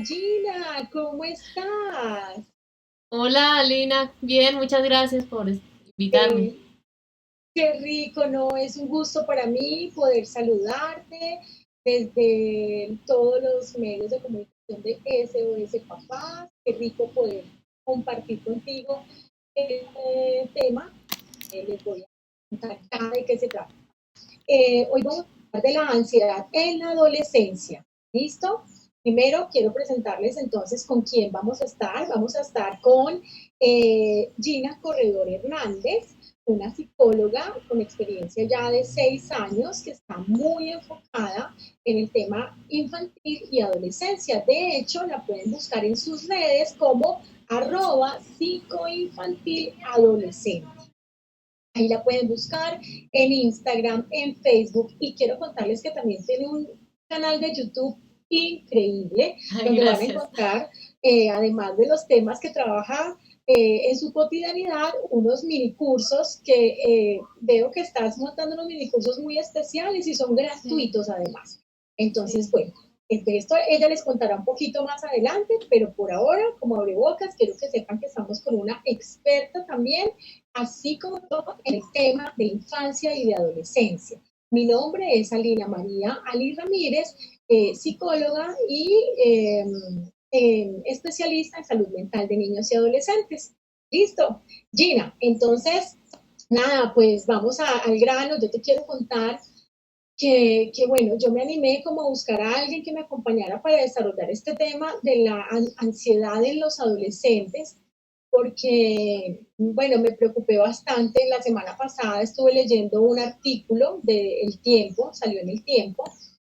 Gina, ¿cómo estás? Hola, Lina. Bien, muchas gracias por invitarme. Eh, Qué rico, ¿no? Es un gusto para mí poder saludarte desde todos los medios de comunicación de SOS Papás. Qué rico poder compartir contigo este tema. Les voy a contar ya de qué se trata. Hoy vamos a hablar de la ansiedad en la adolescencia. ¿Listo? Primero quiero presentarles entonces con quién vamos a estar. Vamos a estar con Gina Corredor Hernández, una psicóloga con experiencia ya de 6 años que está muy enfocada en el tema infantil y adolescencia. De hecho, la pueden buscar en sus redes como @psicoinfantiladolescente. Ahí la pueden buscar en Instagram, en Facebook y quiero contarles que también tiene un canal de YouTube increíble Ay, donde van a gracias. encontrar, además de los temas que trabaja en su cotidianidad, unos mini cursos que veo que estás montando unos mini cursos muy especiales y son Sí, gratuitos además. Entonces, sí. bueno, de esto ella les contará un poquito más adelante, pero por ahora, como abrebocas, quiero que sepan que estamos con una experta también así como todo en el tema de infancia y de adolescencia. Mi nombre es Alina María Ali Ramírez, psicóloga y especialista en salud mental de niños y adolescentes. Listo, Gina, entonces, nada, pues vamos al grano. Yo te quiero contar bueno, yo me animé como a buscar a alguien que me acompañara para desarrollar este tema de la ansiedad en los adolescentes, porque, bueno, me preocupé bastante. La semana pasada estuve leyendo un artículo de El Tiempo, salió en El Tiempo,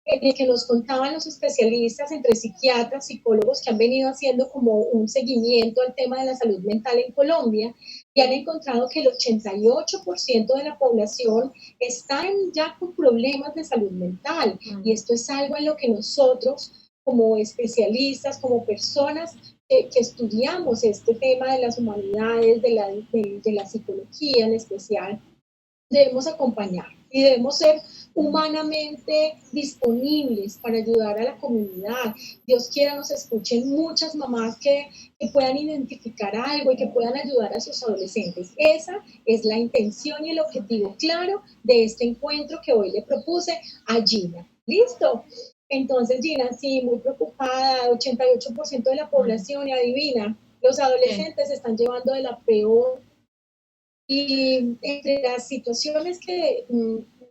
en el que nos contaban los especialistas entre psiquiatras, psicólogos que han venido haciendo como un seguimiento al tema de la salud mental en Colombia y han encontrado que el 88% de la población están ya con problemas de salud mental. Y Mm. esto es algo en lo que nosotros, como especialistas, como personas que estudiamos este tema de las humanidades, de la psicología en especial, debemos acompañar y debemos ser humanamente disponibles para ayudar a la comunidad. Dios quiera nos escuchen muchas mamás que puedan identificar algo y que puedan ayudar a sus adolescentes. Esa es la intención y el objetivo claro de este encuentro que hoy le propuse a Gina. ¿Listo? Entonces, Gina, sí, muy preocupada, 88% de la Mm. población, y adivina, los ¿Qué? adolescentes se están llevando de la peor. Y entre las situaciones que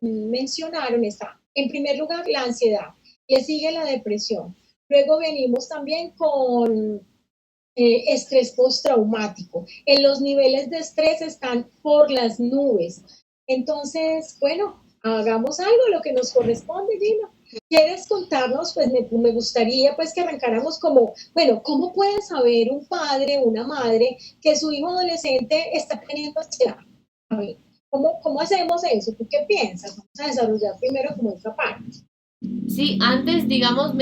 mencionaron está, en primer lugar, la ansiedad, le sigue la depresión. Luego venimos también con estrés postraumático. En los niveles de estrés están por las nubes. Entonces, bueno, hagamos algo, lo que nos corresponde, Gina. ¿Quieres contarnos? Pues me gustaría pues que arrancáramos como, bueno, ¿cómo puede saber un padre, una madre, que su hijo adolescente está teniendo ansiedad? A ver, ¿cómo hacemos eso? ¿Tú qué piensas? Vamos a desarrollar primero como esta parte. Sí, antes, digamos,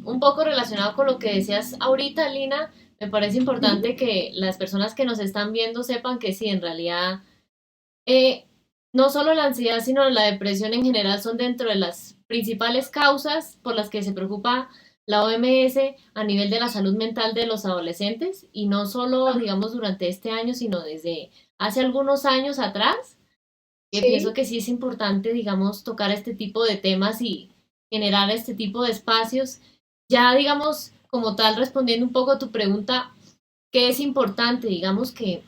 un poco relacionado con lo que decías ahorita, Lina, me parece Uh -huh. importante que las personas que nos están viendo sepan que sí, en realidad, eh, no solo la ansiedad, sino la depresión en general son dentro de las principales causas por las que se preocupa la OMS a nivel de la salud mental de los adolescentes y no solo, digamos, durante este año, sino desde hace algunos años atrás, que pienso Sí. que sí es importante, digamos, tocar este tipo de temas y generar este tipo de espacios. Ya, digamos, como tal, respondiendo un poco a tu pregunta, ¿qué es importante? Digamos que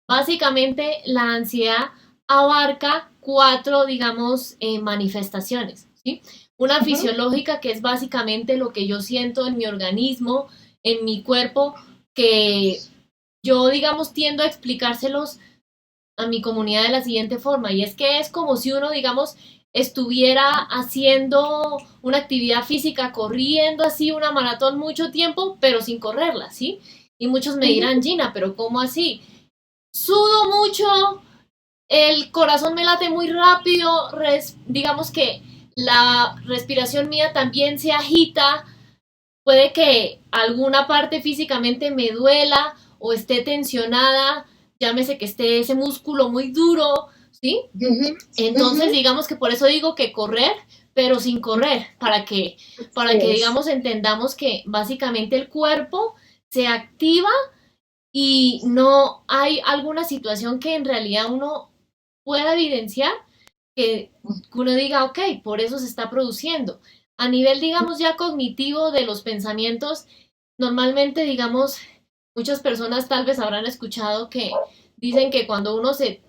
básicamente la ansiedad abarca cuatro, digamos, manifestaciones, ¿sí? Una Uh -huh. fisiológica, que es básicamente lo que yo siento en mi organismo, en mi cuerpo, que yo, digamos, tiendo a explicárselos a mi comunidad de la siguiente forma, y es que es como si uno, digamos, estuviera haciendo una actividad física, corriendo así una maratón mucho tiempo, pero sin correrla, ¿sí? Y muchos me Uh dirán, -huh. Gina, pero ¿cómo así? Sudo mucho, el corazón me late muy rápido, digamos que la respiración mía también se agita, puede que alguna parte físicamente me duela o esté tensionada, llámese que esté ese músculo muy duro, ¿sí? Uh -huh. Uh Entonces, -huh. digamos que por eso digo que correr, pero sin correr, para que digamos entendamos que básicamente el cuerpo se activa y no hay alguna situación que en realidad uno pueda evidenciar que uno diga, ok, por eso se está produciendo. A nivel, digamos, ya cognitivo de los pensamientos, normalmente, digamos, muchas personas tal vez habrán escuchado que dicen que cuando uno se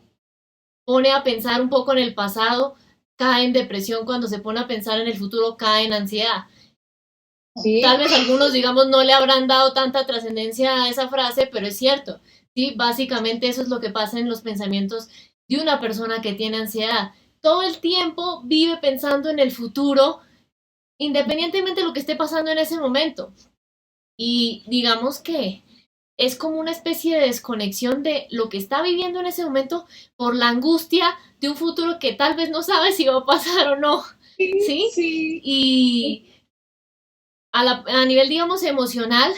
pone a pensar un poco en el pasado, cae en depresión, cuando se pone a pensar en el futuro, cae en ansiedad. Sí. Tal vez algunos, digamos, no le habrán dado tanta trascendencia a esa frase, pero es cierto. Sí, básicamente eso es lo que pasa en los pensamientos de una persona que tiene ansiedad. Todo el tiempo vive pensando en el futuro, independientemente de lo que esté pasando en ese momento. Y digamos que es como una especie de desconexión de lo que está viviendo en ese momento por la angustia de un futuro que tal vez no sabe si va a pasar o no. ¿Sí? Sí. Y a nivel, digamos, emocional,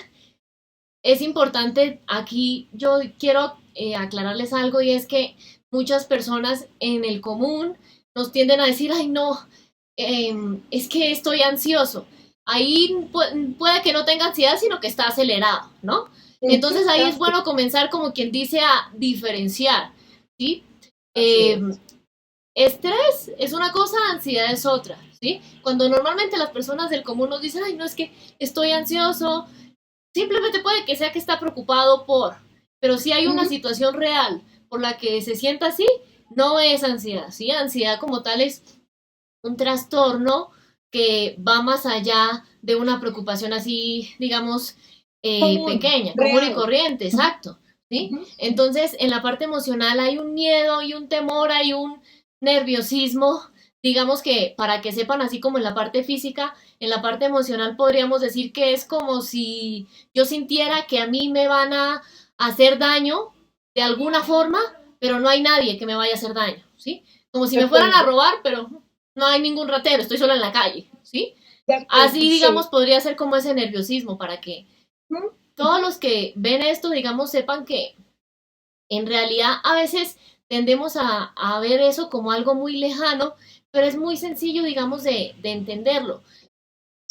es importante, aquí yo quiero aclararles algo y es que muchas personas en el común nos tienden a decir, ay no, es que estoy ansioso. Ahí puede que no tenga ansiedad, sino que está acelerado, ¿no? Entonces ahí es bueno comenzar como quien dice a diferenciar, ¿sí? Estrés es una cosa, ansiedad es otra, ¿sí? Cuando normalmente las personas del común nos dicen, ay no, es que estoy ansioso, simplemente puede que sea que está preocupado por, pero si hay una situación real por la que se sienta así, no es ansiedad, ¿sí? Ansiedad como tal es un trastorno que va más allá de una preocupación así, digamos, pequeña, común y corriente, exacto, ¿sí? Entonces, en la parte emocional hay un miedo y un temor, hay un nerviosismo, digamos que para que sepan, así como en la parte física, en la parte emocional podríamos decir que es como si yo sintiera que a mí me van a hacer daño de alguna forma, pero no hay nadie que me vaya a hacer daño, ¿sí? Como si me fueran a robar, pero no hay ningún ratero, estoy sola en la calle, ¿sí? Así, digamos, podría ser como ese nerviosismo para que todos los que ven esto, digamos, sepan que en realidad a veces tendemos a ver eso como algo muy lejano, pero es muy sencillo, digamos, de entenderlo.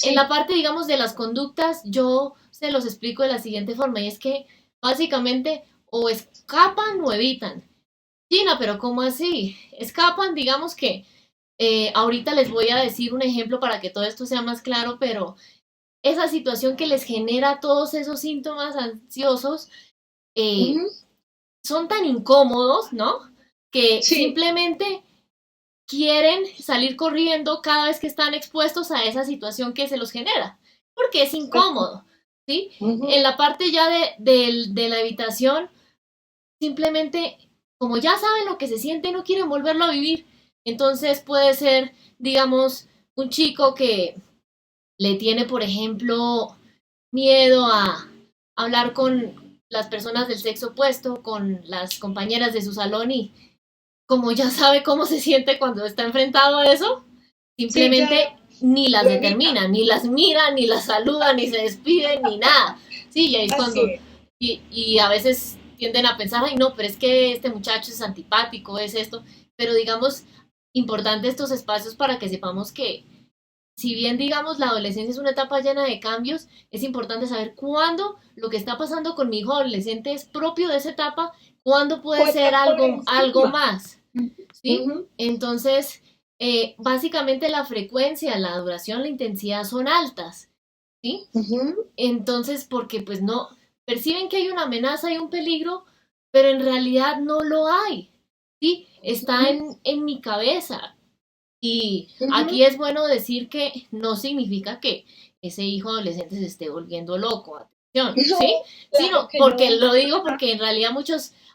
En la parte, digamos, de las conductas, yo se los explico de la siguiente forma, y es que básicamente o escapan o evitan. Gina, pero ¿cómo así? Escapan, digamos que ahorita les voy a decir un ejemplo para que todo esto sea más claro, pero esa situación que les genera todos esos síntomas ansiosos son tan incómodos, ¿no? Que simplemente quieren salir corriendo cada vez que están expuestos a esa situación que se los genera, porque es incómodo, ¿sí? En la parte ya de la evitación, simplemente, como ya saben lo que se siente, no quieren volverlo a vivir. Entonces puede ser, digamos, un chico que le tiene, por ejemplo, miedo a hablar con las personas del sexo opuesto, con las compañeras de su salón y como ya sabe cómo se siente cuando está enfrentado a eso, simplemente ni las determina, ni las mira, ni las saluda, ni se despide, ni nada. Sí, y ahí es cuando... Y a veces tienden a pensar, ay no, pero es que este muchacho es antipático, es esto. Pero digamos, importante estos espacios para que sepamos que si bien digamos la adolescencia es una etapa llena de cambios, es importante saber cuándo lo que está pasando con mi hijo adolescente es propio de esa etapa, cuándo puede ser algo más, ¿sí? Entonces, básicamente la frecuencia, la duración, la intensidad son altas, ¿sí? Entonces, porque pues no, perciben que hay una amenaza y un peligro, pero en realidad no lo hay, ¿sí? Está en mi cabeza, y aquí es bueno decir que no significa que ese hijo adolescente se esté volviendo loco, atención, ¿sí? Sino porque lo digo porque en realidad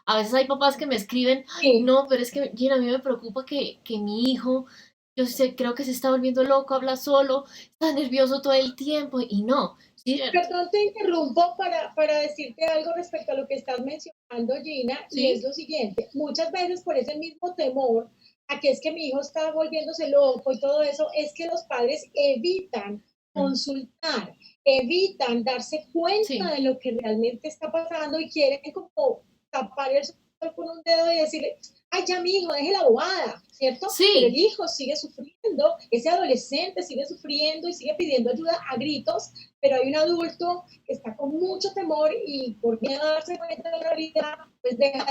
a veces hay papás que me escriben, no, pero es que, Gina, a mí me preocupa que mi hijo, creo que se está volviendo loco, habla solo, está nervioso todo el tiempo, y no. ¿Sí? Perdón, te interrumpo para decirte algo respecto a lo que estás mencionando, Gina, y es lo siguiente, muchas veces por ese mismo temor a que es que mi hijo está volviéndose loco y todo eso, es que los padres evitan consultar, evitan darse cuenta de lo que realmente está pasando y quieren como tapar el con un dedo y decirle, ay, ya mi hijo, deje la bobada, ¿cierto? Sí. Pero el hijo sigue sufriendo, ese adolescente sigue sufriendo y sigue pidiendo ayuda a gritos, pero hay un adulto que está con mucho temor y por miedo a darse cuenta de la realidad, pues deja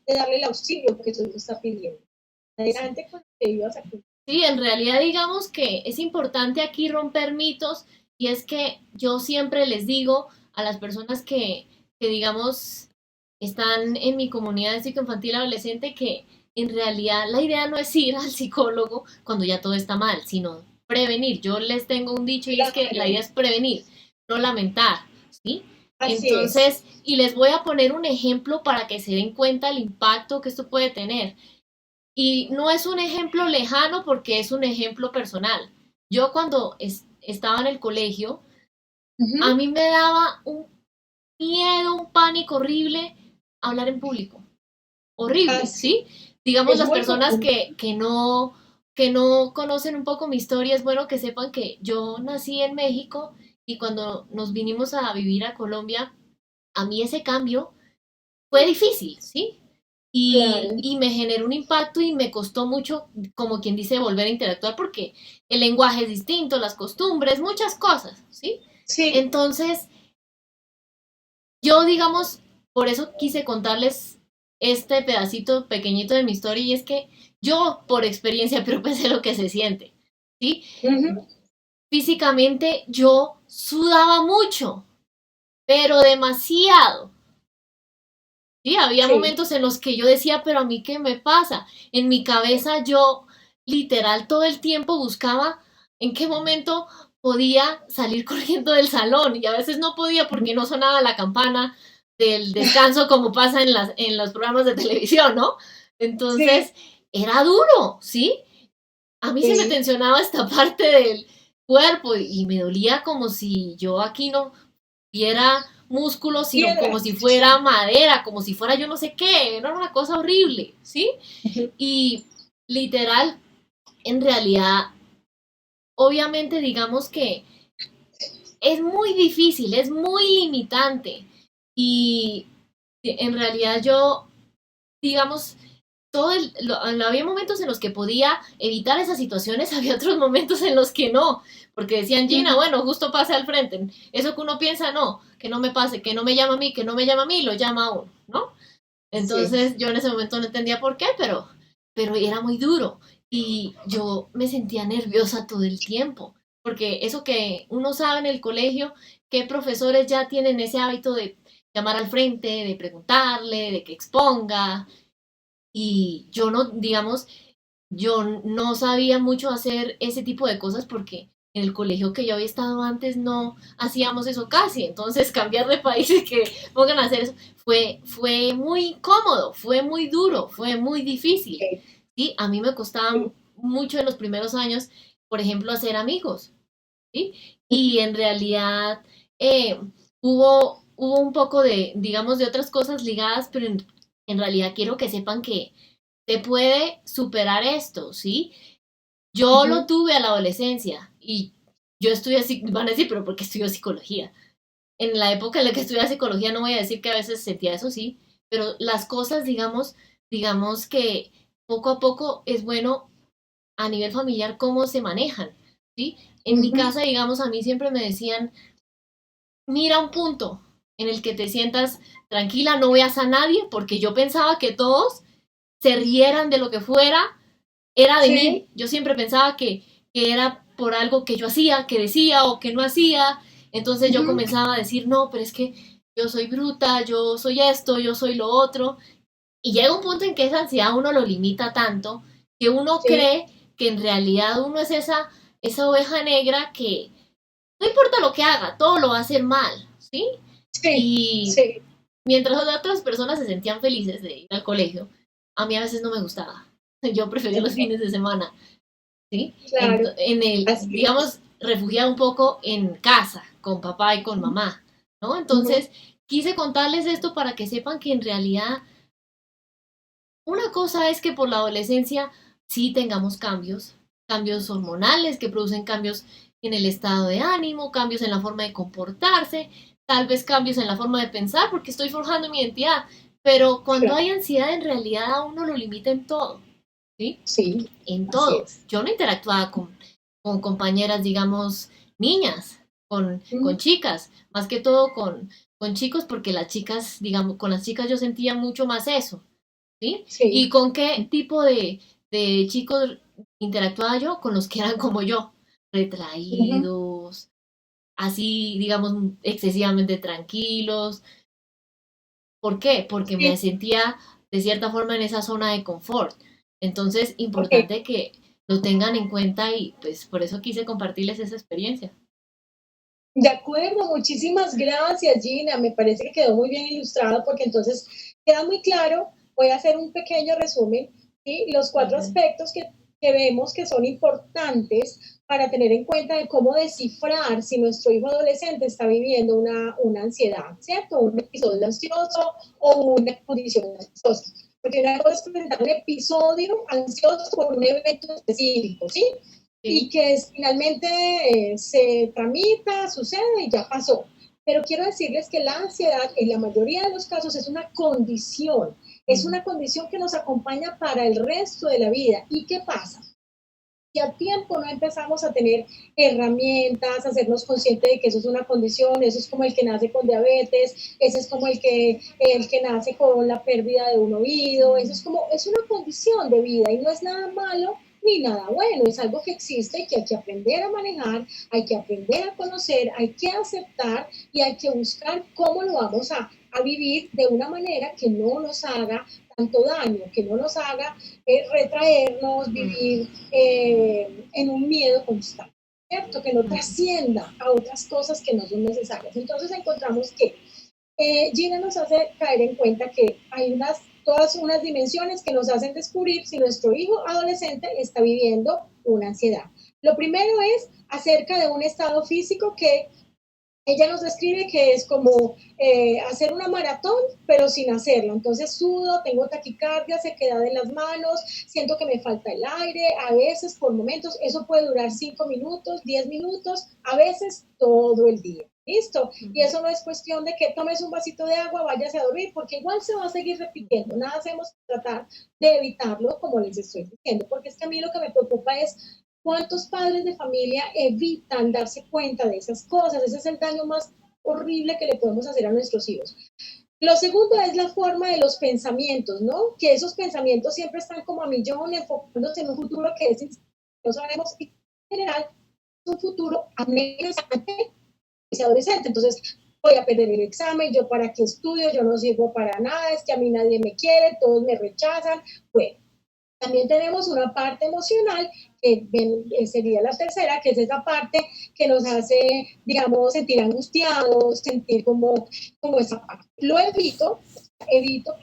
de darle el auxilio que su hijo está pidiendo. Adelante con lo que ibas a contar. Sí, en realidad digamos que es importante aquí romper mitos y es que yo siempre les digo a las personas que digamos están en mi comunidad de psicoinfantil adolescente que en realidad la idea no es ir al psicólogo cuando ya todo está mal, sino prevenir. Yo les tengo un dicho y es que la idea es prevenir, no lamentar, ¿sí? Así Entonces, y les voy a poner un ejemplo para que se den cuenta el impacto que esto puede tener. Y no es un ejemplo lejano porque es un ejemplo personal. Yo cuando estaba en el colegio, a mí me daba un miedo, un pánico horrible hablar en público. Horrible, ¿sí? Digamos, las personas que no conocen un poco mi historia, es bueno que sepan que yo nací en México y cuando nos vinimos a vivir a Colombia, a mí ese cambio fue difícil, ¿sí? Y me generó un impacto y me costó mucho, como quien dice, volver a interactuar porque el lenguaje es distinto, las costumbres, muchas cosas, ¿sí? Sí. Entonces, yo, digamos, por eso quise contarles este pedacito pequeñito de mi historia y es que yo, por experiencia propia, sé lo que se siente, ¿sí? Físicamente yo sudaba mucho, pero demasiado. Sí, había momentos en los que yo decía, pero a mí qué me pasa. En mi cabeza yo literal todo el tiempo buscaba en qué momento podía salir corriendo del salón y a veces no podía porque no sonaba la campana del descanso como pasa en los programas de televisión, ¿no? Entonces era duro, ¿sí? A mí se me tensionaba esta parte del cuerpo y me dolía como si yo aquí no viera músculos, sino como si fuera madera, como si fuera yo no sé qué, era una cosa horrible, ¿sí? Y literal, en realidad, obviamente digamos que es muy difícil, es muy limitante y en realidad yo, digamos, había momentos en los que podía evitar esas situaciones, había otros momentos en los que no, porque decían, Gina, bueno, justo pase al frente, eso que uno piensa, no, que no me pase, que no me llama a mí, que no me llama a mí, lo llama a uno, ¿no? Entonces yo en ese momento no entendía por qué, pero era muy duro y yo me sentía nerviosa todo el tiempo, porque eso que uno sabe en el colegio, que profesores ya tienen ese hábito de llamar al frente, de preguntarle, de que exponga, y yo no, digamos, yo no sabía mucho hacer ese tipo de cosas porque en el colegio que yo había estado antes no hacíamos eso casi. Entonces cambiar de país y que pongan a hacer eso fue muy cómodo, fue muy duro, fue muy difícil. ¿Sí? A mí me costaba mucho en los primeros años, por ejemplo, hacer amigos. ¿Sí? Y en realidad hubo un poco de, digamos, de otras cosas ligadas, pero en realidad quiero que sepan que se puede superar esto, ¿sí? Yo lo tuve a la adolescencia y yo estudié así, van a decir, pero ¿por qué estudió psicología? En la época en la que estudiaba psicología no voy a decir que a veces sentía eso, sí, pero las cosas, digamos que poco a poco es bueno a nivel familiar cómo se manejan, ¿sí? En mi casa, digamos, a mí siempre me decían, mira un punto en el que te sientas tranquila, no veas a nadie, porque yo pensaba que todos se rieran de lo que fuera, era de mí. Yo siempre pensaba que era por algo que yo hacía, que decía o que no hacía. Entonces yo comenzaba a decir, no, pero es que yo soy bruta, yo soy esto, yo soy lo otro. Y llega un punto en que esa ansiedad uno lo limita tanto que uno cree que en realidad uno es esa oveja negra que no importa lo que haga, todo lo va a hacer mal, ¿sí? Y mientras otras personas se sentían felices de ir al colegio, a mí a veces no me gustaba. Yo prefería los fines de semana, ¿sí? Claro. Digamos, refugiada un poco en casa, con papá y con mamá, ¿no? Entonces, quise contarles esto para que sepan que en realidad una cosa es que por la adolescencia sí tengamos cambios hormonales que producen cambios en el estado de ánimo, cambios en la forma de comportarse, tal vez cambios en la forma de pensar, porque estoy forjando mi identidad. Pero cuando claro, hay ansiedad, en realidad a uno lo limita en todo, ¿sí? sí, En así todo. es. Yo no interactuaba con compañeras, digamos, niñas, con Ujú, chicas, más que todo con chicos, porque las chicas, digamos, con las chicas yo sentía mucho más eso, ¿sí? ¿Y sí, con qué tipo de chicos interactuaba yo? Con los que eran como yo, ujú, retraídos, así, digamos, excesivamente tranquilos. ¿Por qué? Porque me sí, sentía de cierta forma en esa zona de confort. Entonces, ok. importante que lo tengan en cuenta y pues por eso quise compartirles esa experiencia. De acuerdo, muchísimas gracias, Gina. Me parece que quedó muy bien ilustrado porque entonces queda muy claro. Voy a hacer un pequeño resumen, ¿sí? Los cuatro Ujú. aspectos que vemos que son importantes para tener en cuenta de cómo descifrar si nuestro hijo adolescente está viviendo una ansiedad, ¿cierto? Un episodio ansioso o una condición ansiosa. Porque una cosa es presentar un episodio ansioso por un evento específico, ¿sí? Y Sí. que finalmente se tramita, sucede y ya pasó. Pero quiero decirles que la ansiedad en la mayoría de los casos es Ujú. una condición que nos acompaña para el resto de la vida. ¿Y qué pasa? Que a tiempo no empezamos a tener herramientas, a hacernos conscientes de que eso es una condición, eso es como el que nace con diabetes, ese es como el que nace con la pérdida de un oído, eso es como, es una condición de vida y no es nada malo ni nada bueno, es algo que existe y que hay que aprender a manejar, hay que aprender a conocer, hay que aceptar y hay que buscar cómo lo vamos a vivir de una manera que no nos haga tanto daño, que no nos haga retraernos, vivir en un miedo constante, ¿cierto? Que no Ujú. trascienda a otras cosas que no son necesarias. Entonces encontramos que Gina nos hace caer en cuenta que hay todas unas dimensiones que nos hacen descubrir si nuestro hijo adolescente está viviendo una ansiedad. Lo primero es acerca de un estado físico que ella nos describe que es como hacer una maratón, pero sin hacerla. Entonces sudo, tengo taquicardia, sequedad en las manos, siento que me falta el aire, a veces por momentos, eso puede durar 5 minutos, 10 minutos, a veces todo el día. ¿Listo? Y eso no es cuestión de que tomes un vasito de agua, vayas a dormir, porque igual se va a seguir repitiendo. Nada hacemos que tratar de evitarlo, como les estoy diciendo, porque es que a mí lo que me preocupa es ¿cuántos padres de familia evitan darse cuenta de esas cosas? Ese es el daño más horrible que le podemos hacer a nuestros hijos. Lo segundo es la forma de los pensamientos, ¿no? Que esos pensamientos siempre están como a millón, enfocándose en un futuro que es, no sabemos, en general, un futuro amenazante ese adolescente. Entonces, voy a perder el examen, yo para qué estudio, yo no sirvo para nada, es que a mí nadie me quiere, todos me rechazan. Bueno, también tenemos una parte emocional, que sería la tercera, que es esa parte que nos hace, digamos, sentir angustiados, sentir como esa parte. Lo evito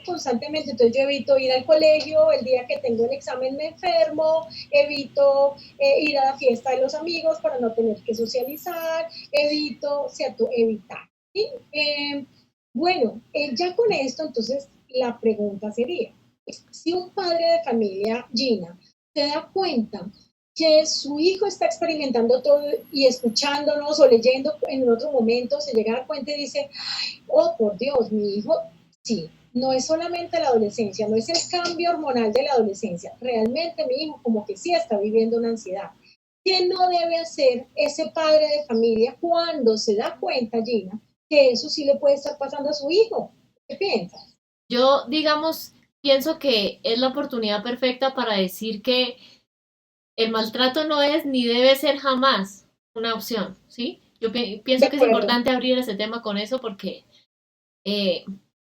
constantemente, entonces yo evito ir al colegio, el día que tengo el examen me enfermo, evito ir a la fiesta de los amigos para no tener que socializar, evito, ¿cierto? Evitar. ¿Sí? Bueno, ya con esto, entonces, la pregunta sería, si un padre de familia, Gina, se da cuenta que su hijo está experimentando todo y escuchándonos o leyendo en otro momento, se llega a dar cuenta y dice, oh, por Dios, mi hijo, sí, no es solamente la adolescencia, no es el cambio hormonal de la adolescencia, realmente mi hijo como que sí está viviendo una ansiedad. ¿Qué no debe hacer ese padre de familia cuando se da cuenta, Gina, que eso sí le puede estar pasando a su hijo? ¿Qué piensas? Yo, digamos, pienso que es la oportunidad perfecta para decir que el maltrato no es ni debe ser jamás una opción, ¿sí? Yo De pienso que es acuerdo. importante abrir ese tema con eso porque eh,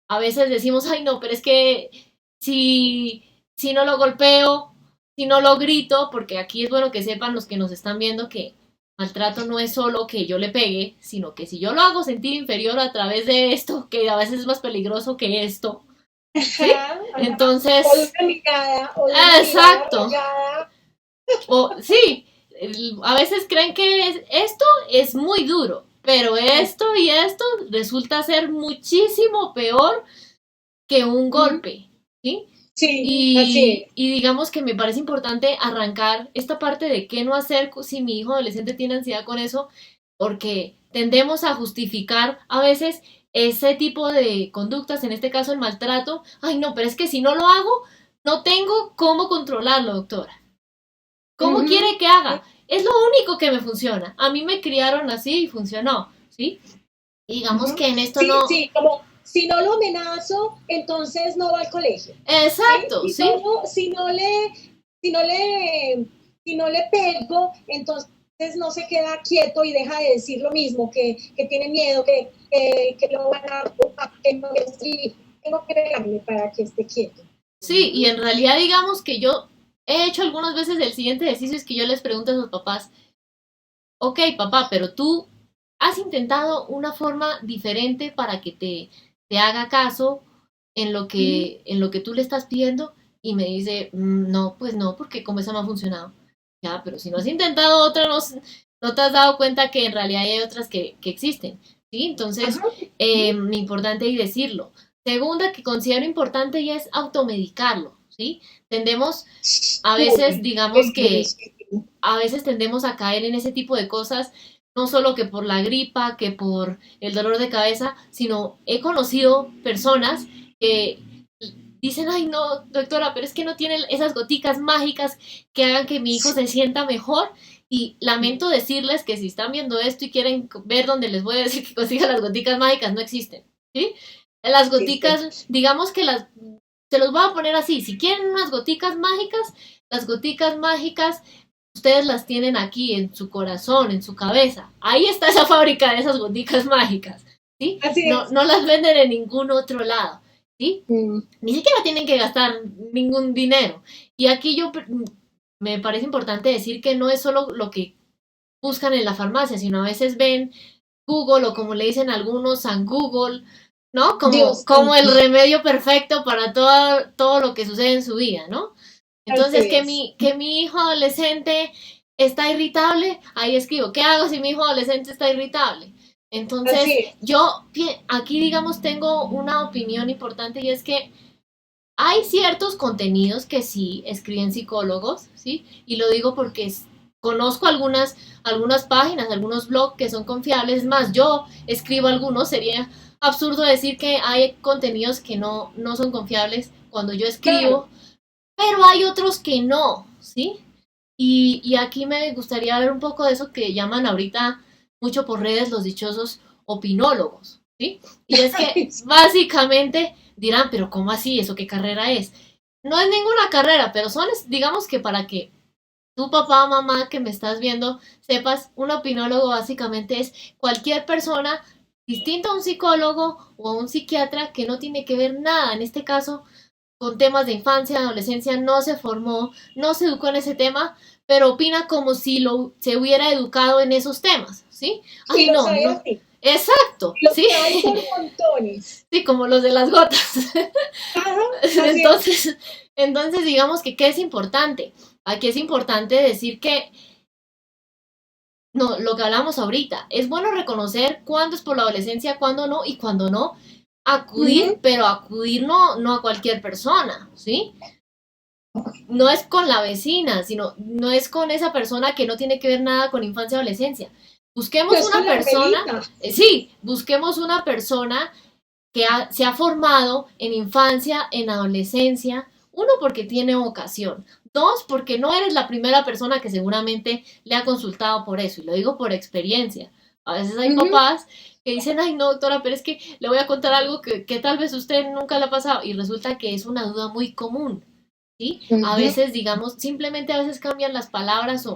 a veces decimos, ay no, pero es que si, si no lo golpeo, si no lo grito, porque aquí es bueno que sepan los que nos están viendo que maltrato no es solo que yo le pegue, sino que si yo lo hago sentir inferior a través de esto, que a veces es más peligroso que esto, ¿sí? Ajá, ajá. O de Entonces, una mirada, o de una mirada exacto. rasgada. O sí, a veces creen que esto es muy duro, pero esto y esto resulta ser muchísimo peor que un Ujú. golpe, ¿sí? Sí, así es. Y digamos que me parece importante arrancar esta parte de qué no hacer si mi hijo adolescente tiene ansiedad con eso, porque tendemos a justificar a veces ese tipo de conductas, en este caso el maltrato, ay no, pero es que si no lo hago, no tengo cómo controlarlo, doctora. ¿Cómo quiere que haga? Es lo único que me funciona. A mí me criaron así y funcionó, ¿sí? Y digamos que en esto sí, no... Sí, como si no lo amenazo, entonces no va al colegio. Exacto, ¿sí? Si no le pego, entonces no se queda quieto y deja de decir lo mismo, que tiene miedo, que lo van que no estoy, tengo que pegarme para que esté quieto. Sí, y en realidad digamos que yo he hecho algunas veces el siguiente ejercicio, es que yo les pregunto a sus papás, ok, papá, pero tú has intentado una forma diferente para que te haga caso en lo que tú le estás pidiendo, y me dice, no, pues no, porque como esa no ha funcionado. Ya, pero si no has intentado otra, no te has dado cuenta que en realidad hay otras que existen, ¿sí? Entonces, importante y decirlo. Segunda que considero importante y es automedicarlo, ¿sí? Tendemos a veces, digamos que a veces tendemos a caer en ese tipo de cosas, no solo que por la gripa, que por el dolor de cabeza, sino he conocido personas que dicen, ay no, doctora, pero es que no tienen esas goticas mágicas que hagan que mi hijo se sienta mejor. Y lamento decirles que si están viendo esto y quieren ver dónde les voy a decir que consigan las goticas mágicas, no existen, ¿sí? Las goticas, digamos que se los voy a poner así, si quieren unas goticas mágicas, las goticas mágicas ustedes las tienen aquí en su corazón, en su cabeza. Ahí está esa fábrica de esas goticas mágicas, ¿sí? No las venden en ningún otro lado, ¿sí? Ni siquiera tienen que gastar ningún dinero. Y aquí me parece importante decir que no es solo lo que buscan en la farmacia, sino a veces ven Google, o como le dicen algunos, San Google, ¿no? Como el remedio perfecto para todo lo que sucede en su vida, ¿no? Entonces, que mi hijo adolescente está irritable, ahí escribo, ¿qué hago si mi hijo adolescente está irritable? Entonces, yo aquí, digamos, tengo una opinión importante, y es que hay ciertos contenidos que sí escriben psicólogos, ¿sí? Y lo digo porque conozco algunas páginas, algunos blogs que son confiables. Es más, yo escribo algunos, sería absurdo decir que hay contenidos que no son confiables cuando yo escribo, pero hay otros que no, ¿sí? Y aquí me gustaría hablar un poco de eso que llaman ahorita mucho por redes los dichosos opinólogos, ¿sí? Y es que básicamente dirán, pero ¿cómo así? ¿Eso qué carrera es? No es ninguna carrera, pero son, digamos que para que tu papá o mamá que me estás viendo sepas, un opinólogo básicamente es cualquier persona distinta a un psicólogo o a un psiquiatra que no tiene que ver nada, en este caso, con temas de infancia, adolescencia, no se formó, no se educó en ese tema, pero opina como si se hubiera educado en esos temas, ¿sí? Ay, no. Exacto, ¿sí? Hay por montones. Sí, como los de las gotas. Entonces, digamos que ¿qué es importante? Aquí es importante decir que no, lo que hablamos ahorita, es bueno reconocer cuándo es por la adolescencia, cuándo no, y cuándo no, acudir, pero acudir no a cualquier persona, ¿sí? No es con la vecina, sino no es con esa persona que no tiene que ver nada con infancia o adolescencia. Busquemos una persona, busquemos una persona que se ha formado en infancia, en adolescencia. Uno, porque tiene vocación. Dos, porque no eres la primera persona que seguramente le ha consultado por eso. Y lo digo por experiencia. A veces hay papás que dicen, ay no, doctora, pero es que le voy a contar algo que tal vez usted nunca le ha pasado. Y resulta que es una duda muy común, ¿sí? A veces, digamos, simplemente a veces cambian las palabras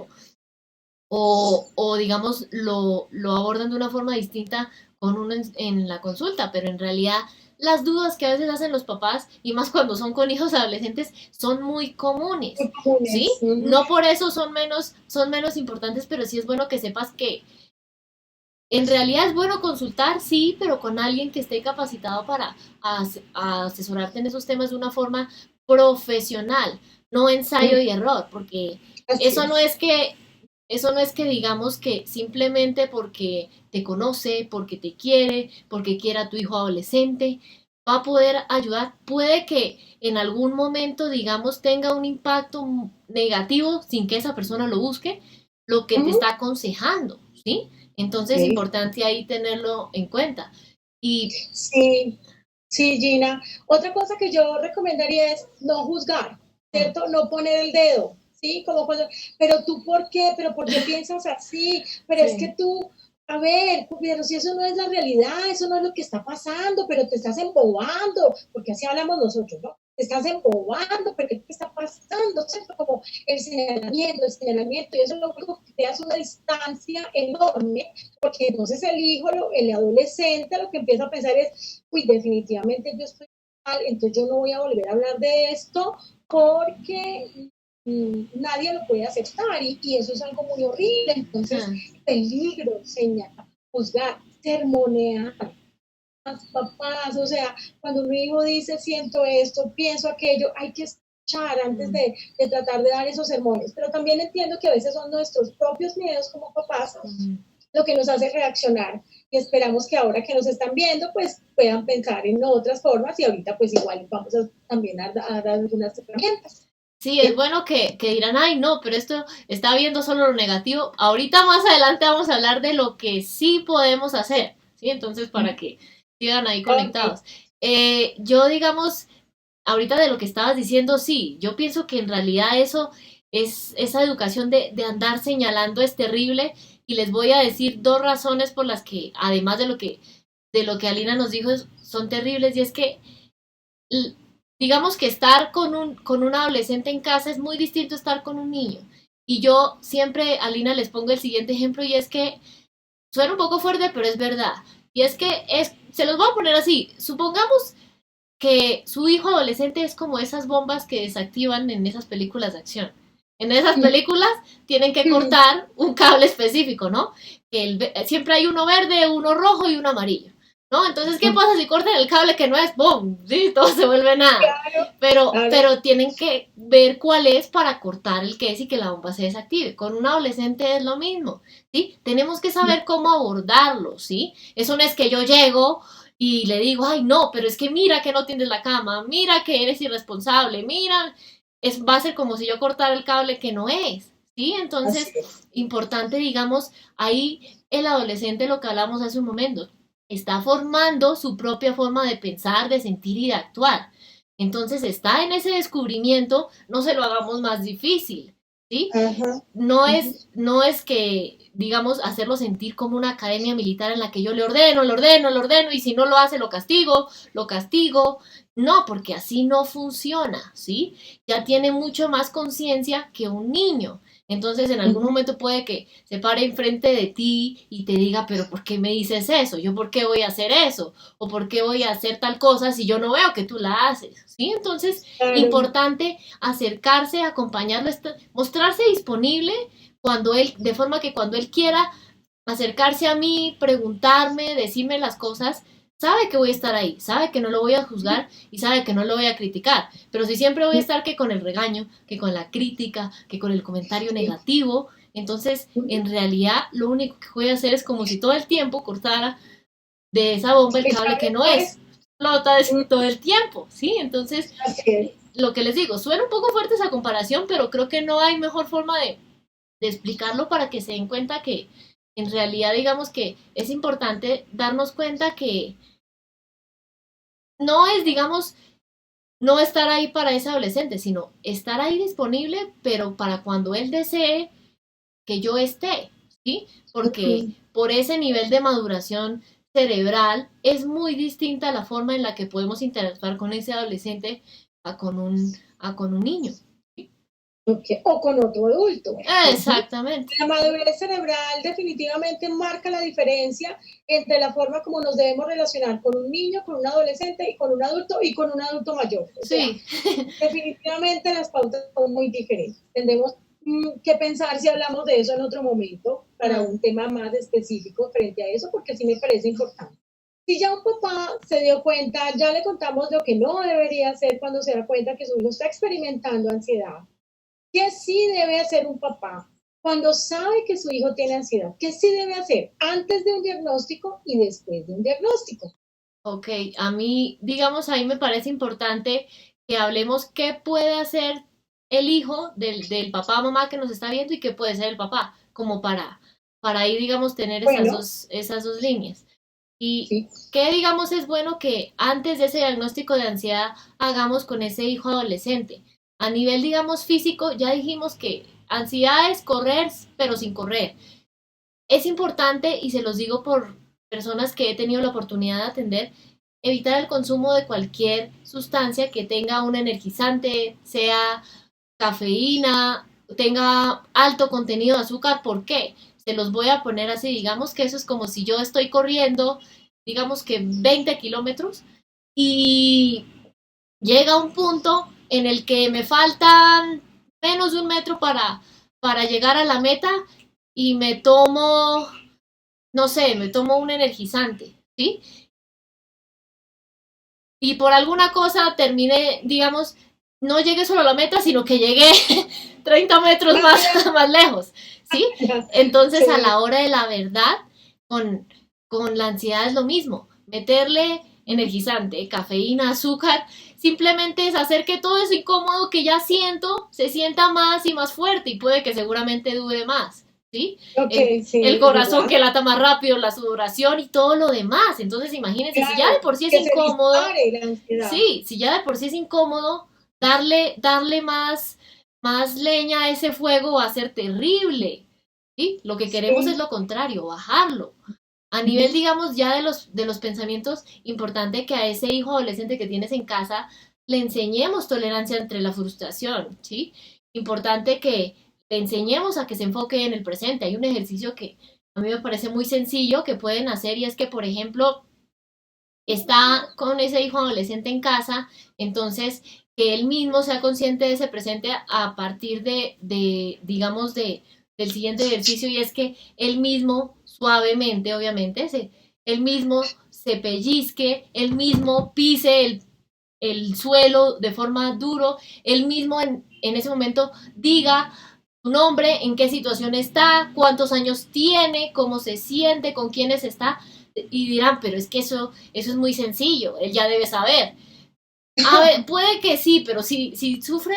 o digamos, lo abordan de una forma distinta con uno en la consulta, pero en realidad las dudas que a veces hacen los papás, y más cuando son con hijos adolescentes, son muy comunes, ¿sí? No por eso son menos importantes, pero sí es bueno que sepas que en realidad es bueno consultar, sí, pero con alguien que esté capacitado para asesorarte en esos temas de una forma profesional, no ensayo y error, porque eso no es que digamos que simplemente porque te conoce, porque te quiere, porque quiera a tu hijo adolescente, va a poder ayudar. Puede que en algún momento, digamos, tenga un impacto negativo sin que esa persona lo busque, lo que te está aconsejando, ¿sí? Entonces es importante ahí tenerlo en cuenta. Y Sí, sí, Gina. Otra cosa que yo recomendaría es no juzgar, mm, ¿cierto? No poner el dedo, ¿sí? Como cuando, pero tú, ¿por qué? ¿Pero por qué piensas así? Pero es sí, que tú, a ver, pero si eso no es la realidad, eso no es lo que está pasando, pero te estás embobando, porque así hablamos nosotros, ¿no? Te estás embobando, pero ¿qué te está pasando? ¿Cierto? Como el señalamiento, y eso es lo único que te hace una distancia enorme porque entonces el hijo, el adolescente, lo que empieza a pensar es, uy, definitivamente yo estoy mal, entonces yo no voy a volver a hablar de esto porque nadie lo puede aceptar y eso es algo muy horrible. Entonces, mm, peligro, señalar, juzgar, sermonear papás, o sea, cuando un hijo dice siento esto, pienso aquello, hay que escuchar antes mm, de tratar de dar esos sermones, pero también entiendo que a veces son nuestros propios miedos como papás mm. lo que nos hace reaccionar y esperamos que ahora que nos están viendo pues puedan pensar en otras formas y ahorita pues igual vamos a, también a dar algunas herramientas. Sí, es bueno que dirán, ay, no, pero esto está viendo solo lo negativo. Ahorita más adelante vamos a hablar de lo que sí podemos hacer, ¿sí? Entonces, para que sigan ahí Ok. conectados. Yo, digamos, ahorita de lo que estabas diciendo, sí, yo pienso que en realidad eso es, esa educación de andar señalando es terrible y les voy a decir dos razones por las que, además de lo que Alina nos dijo, son terribles y es que digamos que estar con un adolescente en casa es muy distinto a estar con un niño. Y yo siempre, a Lina, les pongo el siguiente ejemplo y es que suena un poco fuerte, pero es verdad. Y es que se los voy a poner así. Supongamos que su hijo adolescente es como esas bombas que desactivan en esas películas de acción. En esas películas tienen que cortar un cable específico, ¿no? Siempre hay uno verde, uno rojo y uno amarillo. ¿No? Entonces, ¿qué pasa si cortan el cable que no es? ¡Bum! Sí, todo se vuelve nada. Claro, claro. Pero tienen que ver cuál es para cortar el que es y que la bomba se desactive. Con un adolescente es lo mismo, ¿sí? Tenemos que saber cómo abordarlo, ¿sí? Eso no es que yo llego y le digo, ay, no, pero es que mira que no tienes la cama, mira que eres irresponsable, mira, va a ser como si yo cortara el cable que no es, ¿sí? Así Entonces, es. importante, digamos, ahí el adolescente, lo que hablamos hace un momento, está formando su propia forma de pensar, de sentir y de actuar. Entonces, está en ese descubrimiento, no se lo hagamos más difícil, ¿sí? Ajá. No es que, digamos, hacerlo sentir como una academia militar en la que yo le ordeno, y si no lo hace, lo castigo, lo castigo. No, porque así no funciona, ¿sí? Ya tiene mucho más conciencia que un niño. Entonces, en algún momento puede que se pare enfrente de ti y te diga, pero ¿por qué me dices eso? ¿Yo por qué voy a hacer eso? ¿O por qué voy a hacer tal cosa si yo no veo que tú la haces? ¿Sí? Entonces, Claro. importante acercarse, acompañarlo, mostrarse disponible cuando él, de forma que cuando él quiera acercarse a mí, preguntarme, decirme las cosas, sabe que voy a estar ahí, sabe que no lo voy a juzgar y sabe que no lo voy a criticar. Pero si siempre voy a estar que con el regaño, que con la crítica, que con el comentario negativo, entonces en realidad lo único que voy a hacer es como si todo el tiempo cortara de esa bomba el El cable que cable no no es. es. Explota todo el tiempo, ¿sí? Entonces, Así es. lo que les digo, suena un poco fuerte esa comparación, pero creo que no hay mejor forma de explicarlo para que se den cuenta que en realidad digamos que es importante darnos cuenta que no es, digamos, no estar ahí para ese adolescente, sino estar ahí disponible, pero para cuando él desee que yo esté, ¿sí? Porque por ese nivel de maduración cerebral es muy distinta la forma en la que podemos interactuar con ese adolescente a con un niño. Okay. O con otro adulto. Exactamente. La madurez cerebral definitivamente marca la diferencia entre la forma como nos debemos relacionar con un niño, con un adolescente y con un adulto mayor. O sea, Sí. definitivamente las pautas son muy diferentes. Tendremos que pensar si hablamos de eso en otro momento para un tema más específico frente a eso, porque sí me parece importante. Si ya un papá se dio cuenta, ya le contamos lo que no debería hacer cuando se da cuenta que su hijo está experimentando ansiedad. ¿Qué sí debe hacer un papá cuando sabe que su hijo tiene ansiedad? ¿Qué sí debe hacer antes de un diagnóstico y después de un diagnóstico? Ok, a mí, digamos, ahí me parece importante que hablemos qué puede hacer el hijo del papá o mamá que nos está viendo y qué puede ser el papá, como para ahí, digamos, tener Bueno, esas dos líneas. Y sí, qué, digamos, es bueno que antes de ese diagnóstico de ansiedad hagamos con ese hijo adolescente. A nivel, digamos, físico, ya dijimos que ansiedad es correr, pero sin correr. Es importante, y se los digo por personas que he tenido la oportunidad de atender, evitar el consumo de cualquier sustancia que tenga un energizante, sea cafeína, tenga alto contenido de azúcar. ¿Por qué? Se los voy a poner así, digamos que eso es como si yo estoy corriendo, digamos que 20 kilómetros, y llega un punto en el que me faltan menos de un metro para llegar a la meta y me tomo, no sé, me tomo un energizante, ¿sí? Y por alguna cosa terminé, digamos, no llegué solo a la meta, sino que llegué 30 metros más, más lejos, ¿sí? Entonces, a sí, la hora de la verdad, con, con la ansiedad es lo mismo. Meterle energizante, cafeína, azúcar, simplemente es hacer que todo eso incómodo que ya siento se sienta más y más fuerte y puede que seguramente dure más, ¿sí? ok, El sí, es corazón verdad. que lata más rápido, la sudoración y todo lo demás. Entonces, imagínense, si ya de Claro, por sí es que se incómodo, dispare la ansiedad. sí, si ya de por sí es incómodo, darle más leña a ese fuego va a ser terrible, ¿sí? Lo que queremos es Sí, lo contrario, bajarlo. A nivel, ujú, digamos, ya de los pensamientos, importante que a ese hijo adolescente que tienes en casa le enseñemos tolerancia entre la frustración, ¿sí? Importante que le enseñemos a que se enfoque en el presente. Hay un ejercicio que a mí me parece muy sencillo que pueden hacer y es que, por ejemplo, está con ese hijo adolescente en casa, entonces que él mismo sea consciente de ese presente a partir digamos, del siguiente ejercicio y es que él mismo, suavemente, obviamente, él mismo se pellizque, él mismo pise el suelo de forma duro, él mismo en ese momento diga su nombre, en qué situación está, cuántos años tiene, cómo se siente, con quiénes está, y dirán, pero es que eso es muy sencillo, él ya debe saber. A ver, puede que sí, pero si sufre,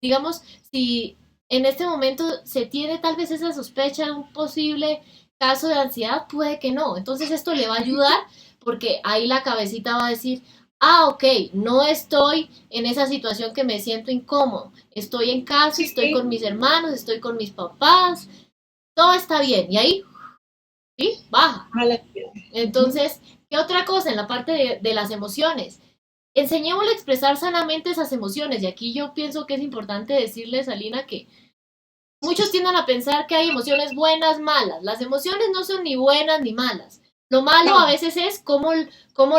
digamos, si en este momento se tiene tal vez esa sospecha de un posible caso de ansiedad, puede que no. Entonces esto le va a ayudar porque ahí la cabecita va a decir, ah, ok, no estoy en esa situación que me siento incómodo. Estoy en casa, estoy sí, con mis hermanos, estoy con mis papás, todo está bien. Y ahí, ¿sí? Baja. a la ansiedad. Ujú, Entonces, ¿qué otra cosa en la parte de las emociones? Enseñémosle a expresar sanamente esas emociones. Y aquí yo pienso que es importante decirles a Lina que muchos tienden a pensar que hay emociones buenas, malas. Las emociones no son ni buenas ni malas. Lo malo a no, veces es cómo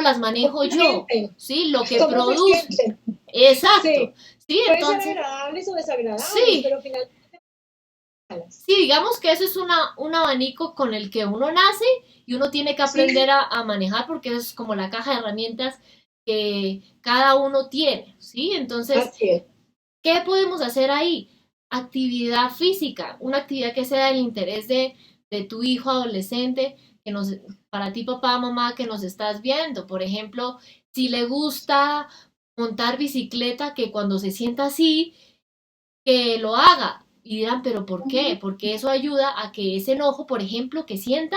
las ¿cómo manejo se yo, sienten? ¿sí? Lo que ¿Cómo se produzco. sienten? Exacto. Sí, Sí, pueden ser entonces, agradables o desagradables, sí, pero finalmente malas. sí, digamos que eso es un abanico con el que uno nace y uno tiene que aprender Sí, a manejar porque eso es como la caja de herramientas que cada uno tiene, ¿sí? Entonces, así es. ¿qué podemos hacer ahí? Actividad física, una actividad que sea del interés de tu hijo adolescente, que nos, para ti papá, mamá, que nos estás viendo. Por ejemplo, si le gusta montar bicicleta, que cuando se sienta así, que lo haga. Y dirán, pero ¿por qué? Ujú, Porque eso ayuda a que ese enojo, por ejemplo, que sienta,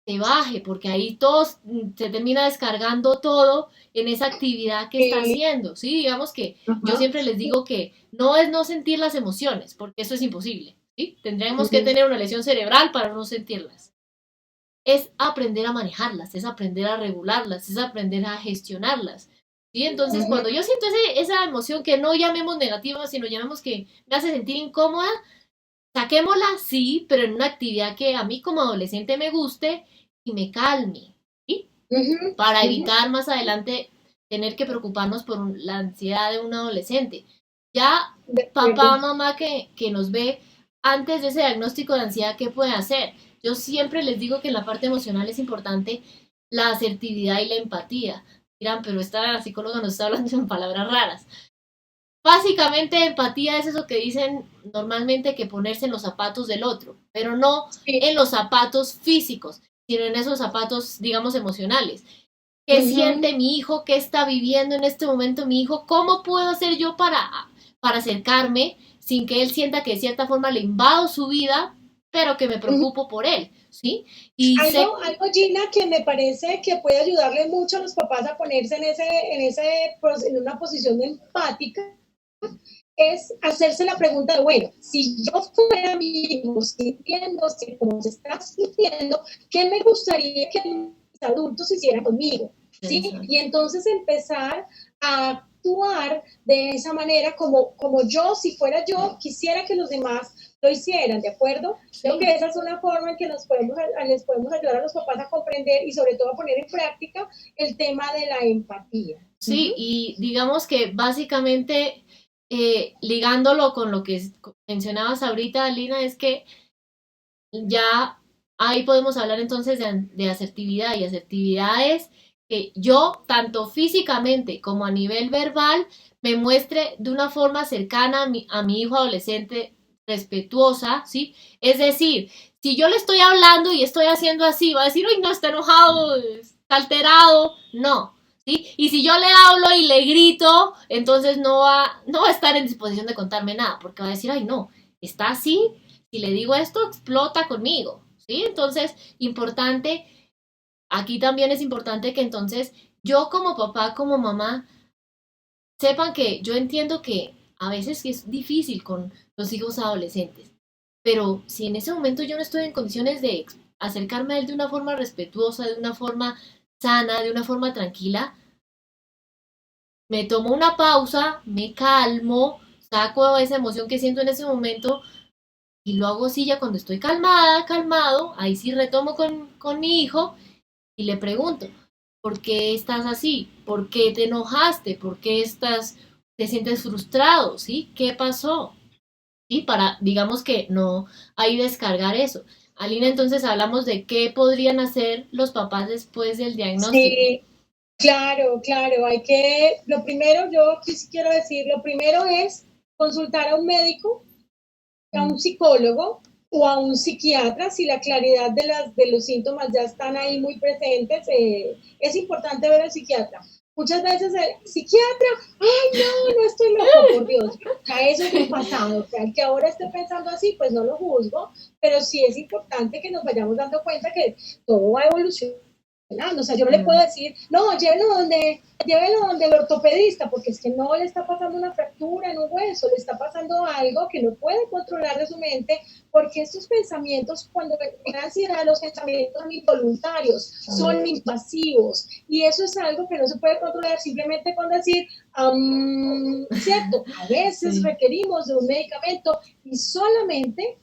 se baje, porque ahí todos se termina descargando todo en esa actividad que está sí, haciendo, ¿sí? Digamos que yo ajá, siempre les digo que no es no sentir las emociones, porque eso es imposible, ¿sí? Tendríamos que ujú, tener una lesión cerebral para no sentirlas. Es aprender a manejarlas, es aprender a regularlas, es aprender a gestionarlas, ¿sí? Entonces, ujú, cuando yo siento esa emoción que no llamemos negativa, sino llamemos que me hace sentir incómoda, saquémosla, sí, pero en una actividad que a mí como adolescente me guste y me calme, ¿sí? ujú, Para ujú, evitar más adelante tener que preocuparnos por la ansiedad de un adolescente. Ya de acuerdo. papá, mamá que nos ve antes de ese diagnóstico de ansiedad, ¿qué puede hacer? Yo siempre les digo que en la parte emocional es importante la asertividad y la empatía. Dirán, pero esta psicóloga nos está hablando en palabras raras. Básicamente, empatía es eso que dicen normalmente que ponerse en los zapatos del otro, pero no Sí, en los zapatos físicos, sino en esos zapatos, digamos, emocionales. ¿Qué ujú, siente mi hijo? ¿Qué está viviendo en este momento mi hijo? ¿Cómo puedo hacer yo para acercarme sin que él sienta que de cierta forma le invado su vida, pero que me ujú, preocupo por él? ¿Sí? Y algo, Gina, que me parece que puede ayudarle mucho a los papás a ponerse en una posición empática, es hacerse la pregunta de, bueno, si yo fuera mi hijo sintiéndose como se está sintiendo, ¿qué me gustaría que mis adultos hicieran conmigo? ¿Sí? Y entonces empezar a actuar de esa manera como yo, si fuera yo, quisiera que los demás lo hicieran, ¿de acuerdo? Sí. Creo que esa es una forma en que les podemos ayudar a los papás a comprender y sobre todo a poner en práctica el tema de la empatía. Sí, y digamos que básicamente ligándolo con lo que mencionabas ahorita, Lina, es que ya ahí podemos hablar entonces de asertividad, y asertividad es que yo, tanto físicamente como a nivel verbal, me muestre de una forma cercana a mi hijo adolescente, respetuosa, ¿sí? Es decir, si yo le estoy hablando y estoy haciendo así, va a decir, uy, no, está enojado, está alterado, no, ¿sí? Y si yo le hablo y le grito, entonces no va a estar en disposición de contarme nada, porque va a decir, ay, no, está así, si le digo esto, explota conmigo, ¿sí? Entonces, importante, aquí también es importante que entonces yo como papá, como mamá, sepan que yo entiendo que a veces es difícil con los hijos adolescentes, pero si en ese momento yo no estoy en condiciones de acercarme a él de una forma respetuosa, de una forma sana, de una forma tranquila, me tomo una pausa, me calmo, saco esa emoción que siento en ese momento y lo hago así ya cuando estoy calmada, calmado, ahí sí retomo con mi hijo y le pregunto, ¿por qué estás así? ¿Por qué te enojaste? ¿Por qué te sientes frustrado? ¿Sí? ¿Qué pasó? Y para, digamos que no, ahí descargar eso. Alina, entonces hablamos de qué podrían hacer los papás después del diagnóstico. Sí, claro, lo primero, yo aquí sí quiero decir, lo primero es consultar a un médico, a un psicólogo o a un psiquiatra si la claridad de los síntomas ya están ahí muy presentes. Es importante ver al psiquiatra. Muchas veces el psiquiatra, ay, no estoy loco, por Dios, ya eso es un pasado. O sea, el que ahora esté pensando así, pues no lo juzgo, pero sí es importante que nos vayamos dando cuenta que todo va evolucionando. O sea, yo no le puedo decir, no, llévelo donde el ortopedista, porque es que no le está pasando una fractura en un hueso, le está pasando algo que no puede controlar de su mente, porque estos pensamientos, cuando en ansiedad, los pensamientos son involuntarios, son invasivos, y eso es algo que no se puede controlar simplemente con decir, ¿cierto? A veces requerimos de un medicamento y solamente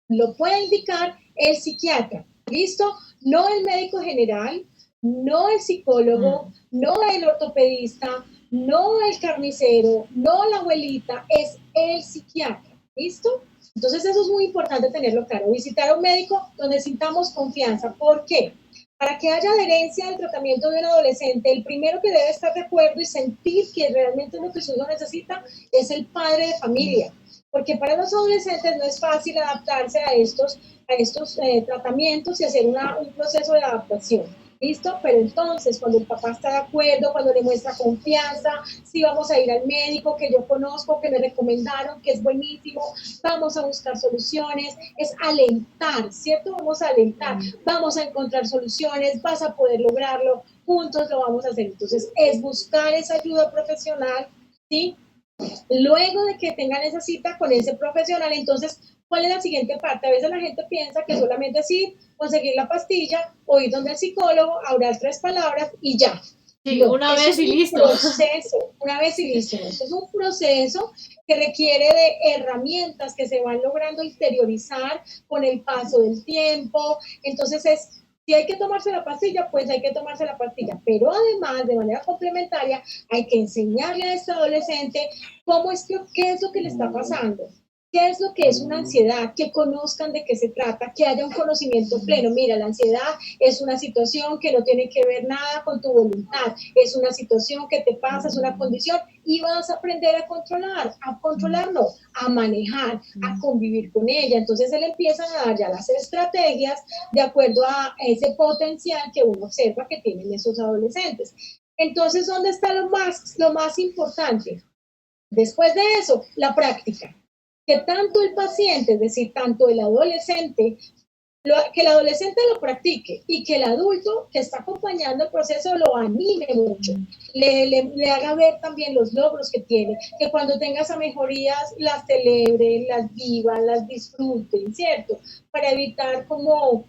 lo puede indicar el psiquiatra, ¿listo? No el médico general, no el psicólogo, no el ortopedista, no el carnicero, no la abuelita, es el psiquiatra, ¿listo? Entonces eso es muy importante tenerlo claro, visitar a un médico donde sintamos confianza. ¿Por qué? Para que haya adherencia al tratamiento de un adolescente, el primero que debe estar de acuerdo y sentir que realmente lo que su hijo necesita es el padre de familia, porque para los adolescentes no es fácil adaptarse a estos tratamientos y hacer un proceso de adaptación. ¿Listo? Pero entonces, cuando el papá está de acuerdo, cuando le muestra confianza, si vamos a ir al médico que yo conozco, que me recomendaron, que es buenísimo, vamos a buscar soluciones, es alentar, ¿cierto? Vamos a alentar, vamos a encontrar soluciones, vas a poder lograrlo, juntos lo vamos a hacer. Entonces, es buscar esa ayuda profesional, ¿sí? Luego de que tengan esa cita con ese profesional, entonces, ¿cuál es la siguiente parte? A veces la gente piensa que solamente es ir, conseguir la pastilla o ir donde el psicólogo, hablar 3 palabras y ya. Sí, no, una vez y listo. Una vez y listo. Esto es un proceso que requiere de herramientas que se van logrando interiorizar con el paso del tiempo. Entonces si hay que tomarse la pastilla, pues hay que tomarse la pastilla. Pero además, de manera complementaria, hay que enseñarle a este adolescente qué es lo que le está pasando. ¿Qué es lo que es una ansiedad? Que conozcan de qué se trata, que haya un conocimiento pleno. Mira, la ansiedad es una situación que no tiene que ver nada con tu voluntad, es una situación que te pasa, es una condición y vas a aprender a controlarlo, a manejar, a convivir con ella. Entonces él empieza a dar ya las estrategias de acuerdo a ese potencial que uno observa que tienen esos adolescentes. Entonces, ¿dónde está lo más importante? Después de eso, la práctica. Que tanto el paciente, es decir, tanto el adolescente que el adolescente lo practique y que el adulto que está acompañando el proceso lo anime mucho, le haga ver también los logros que tiene, que cuando tenga esas mejorías las celebre, las viva, las disfruten, ¿cierto? Para evitar como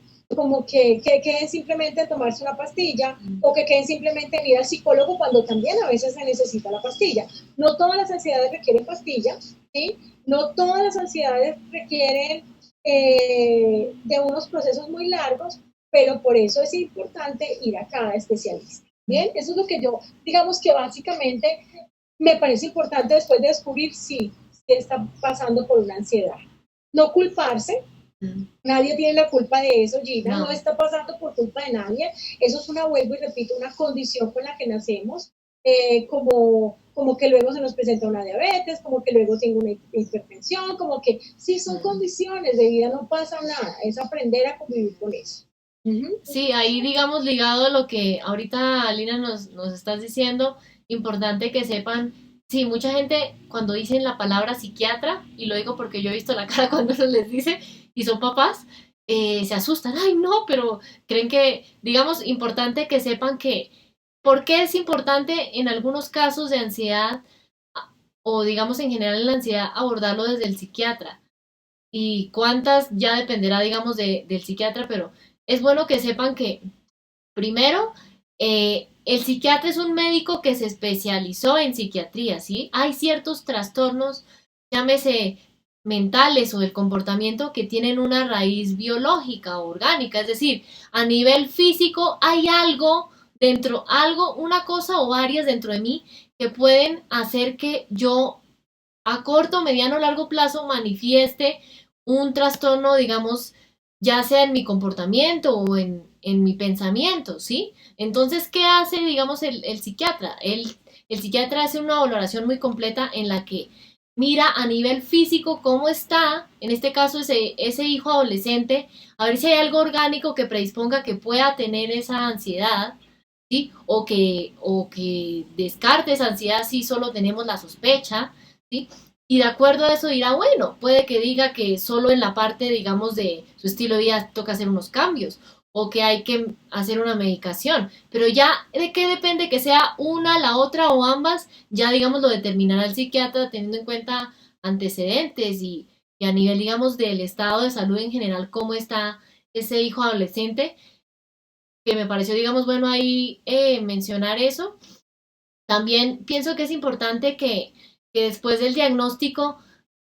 que queden simplemente en tomarse una pastilla o que queden simplemente en ir al psicólogo cuando también a veces se necesita la pastilla. No todas las ansiedades requieren pastillas, ¿sí? No todas las ansiedades requieren de unos procesos muy largos, pero por eso es importante ir a cada especialista. Bien, eso es lo que yo, digamos que básicamente me parece importante después de descubrir si está pasando por una ansiedad. No culparse, nadie tiene la culpa de eso, Gina, no está pasando por culpa de nadie, eso es una, vuelvo y repito, una condición con la que nacemos, como que luego se nos presenta una diabetes, como que luego tengo una hipertensión, como que sí son condiciones de vida, no pasa nada, es aprender a convivir con eso. Sí, ahí digamos ligado a lo que ahorita Lina nos estás diciendo, importante que sepan, sí, mucha gente cuando dicen la palabra psiquiatra, y lo digo porque yo he visto la cara cuando uno les dice, y son papás, se asustan, ay no, pero creen que, digamos, importante que sepan que, ¿por qué es importante en algunos casos de ansiedad, o digamos en general en la ansiedad, abordarlo desde el psiquiatra? Y cuántas ya dependerá, digamos, del psiquiatra, pero es bueno que sepan que, primero, el psiquiatra es un médico que se especializó en psiquiatría, ¿sí? Hay ciertos trastornos, llámese mentales o del comportamiento, que tienen una raíz biológica o orgánica, es decir, a nivel físico hay algo dentro, algo, una cosa o varias dentro de mí que pueden hacer que yo a corto, mediano o largo plazo manifieste un trastorno, digamos, ya sea en mi comportamiento o en mi pensamiento, ¿sí? Entonces, ¿qué hace, digamos, el psiquiatra? El psiquiatra hace una valoración muy completa en la que mira a nivel físico cómo está, en este caso, ese hijo adolescente, a ver si hay algo orgánico que predisponga que pueda tener esa ansiedad, ¿sí? O que descarte esa ansiedad si solo tenemos la sospecha, ¿sí? Y de acuerdo a eso dirá, bueno, puede que diga que solo en la parte, digamos, de su estilo de vida toca hacer unos cambios o que hay que hacer una medicación, pero ya de qué depende que sea una, la otra o ambas, ya digamos lo determinará el psiquiatra teniendo en cuenta antecedentes y a nivel, digamos, del estado de salud en general, cómo está ese hijo adolescente, que me pareció, digamos, bueno ahí mencionar eso. También pienso que es importante que después del diagnóstico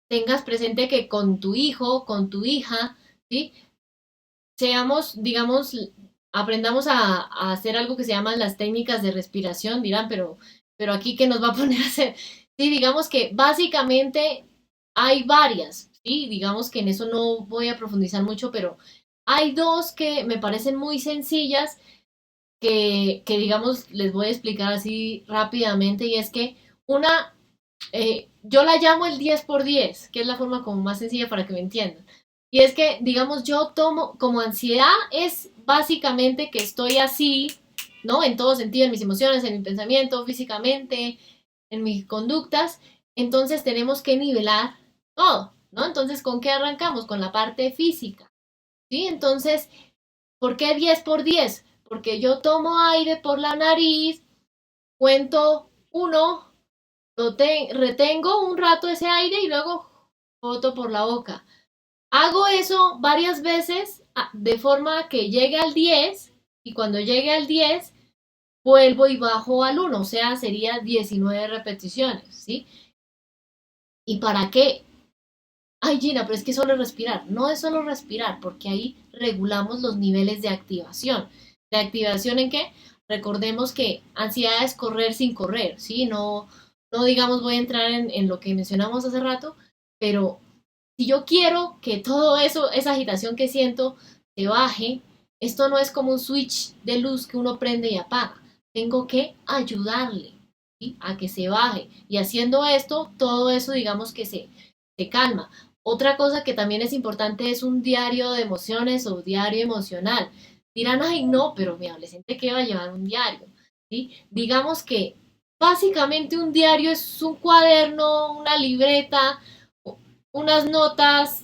tengas presente que con tu hijo, con tu hija, ¿sí? Seamos, digamos, aprendamos a hacer algo que se llaman las técnicas de respiración, dirán, pero aquí que nos va a poner a hacer. Sí, digamos que básicamente hay varias, ¿sí? Digamos que en eso no voy a profundizar mucho, pero hay dos que me parecen muy sencillas que digamos, les voy a explicar así rápidamente, y es que una, yo la llamo el 10 por 10, que es la forma como más sencilla para que me entiendan. Y es que, digamos, yo tomo como ansiedad es básicamente que estoy así, ¿no? En todo sentido, en mis emociones, en mi pensamiento, físicamente, en mis conductas. Entonces tenemos que nivelar todo, ¿no? Entonces, ¿con qué arrancamos? Con la parte física, ¿sí? Entonces, ¿por qué 10 por 10? Porque yo tomo aire por la nariz, cuento uno, retengo un rato ese aire y luego boto por la boca. Hago eso varias veces de forma que llegue al 10 y cuando llegue al 10 vuelvo y bajo al 1, o sea, sería 19 repeticiones, ¿sí? ¿Y para qué? Ay, Gina, pero es que solo respirar. No es solo respirar, porque ahí regulamos los niveles de activación. ¿De activación en qué? Recordemos que ansiedad es correr sin correr, ¿sí? No, no digamos voy a entrar en lo que mencionamos hace rato, pero si yo quiero que todo eso, esa agitación que siento, se baje, esto no es como un switch de luz que uno prende y apaga. Tengo que ayudarle, ¿sí? A que se baje. Y haciendo esto, todo eso digamos que se calma. Otra cosa que también es importante es un diario de emociones o diario emocional. Dirán, ay, no, pero mi adolescente, ¿qué va a llevar un diario? ¿Sí? Digamos que básicamente un diario es un cuaderno, una libreta, unas notas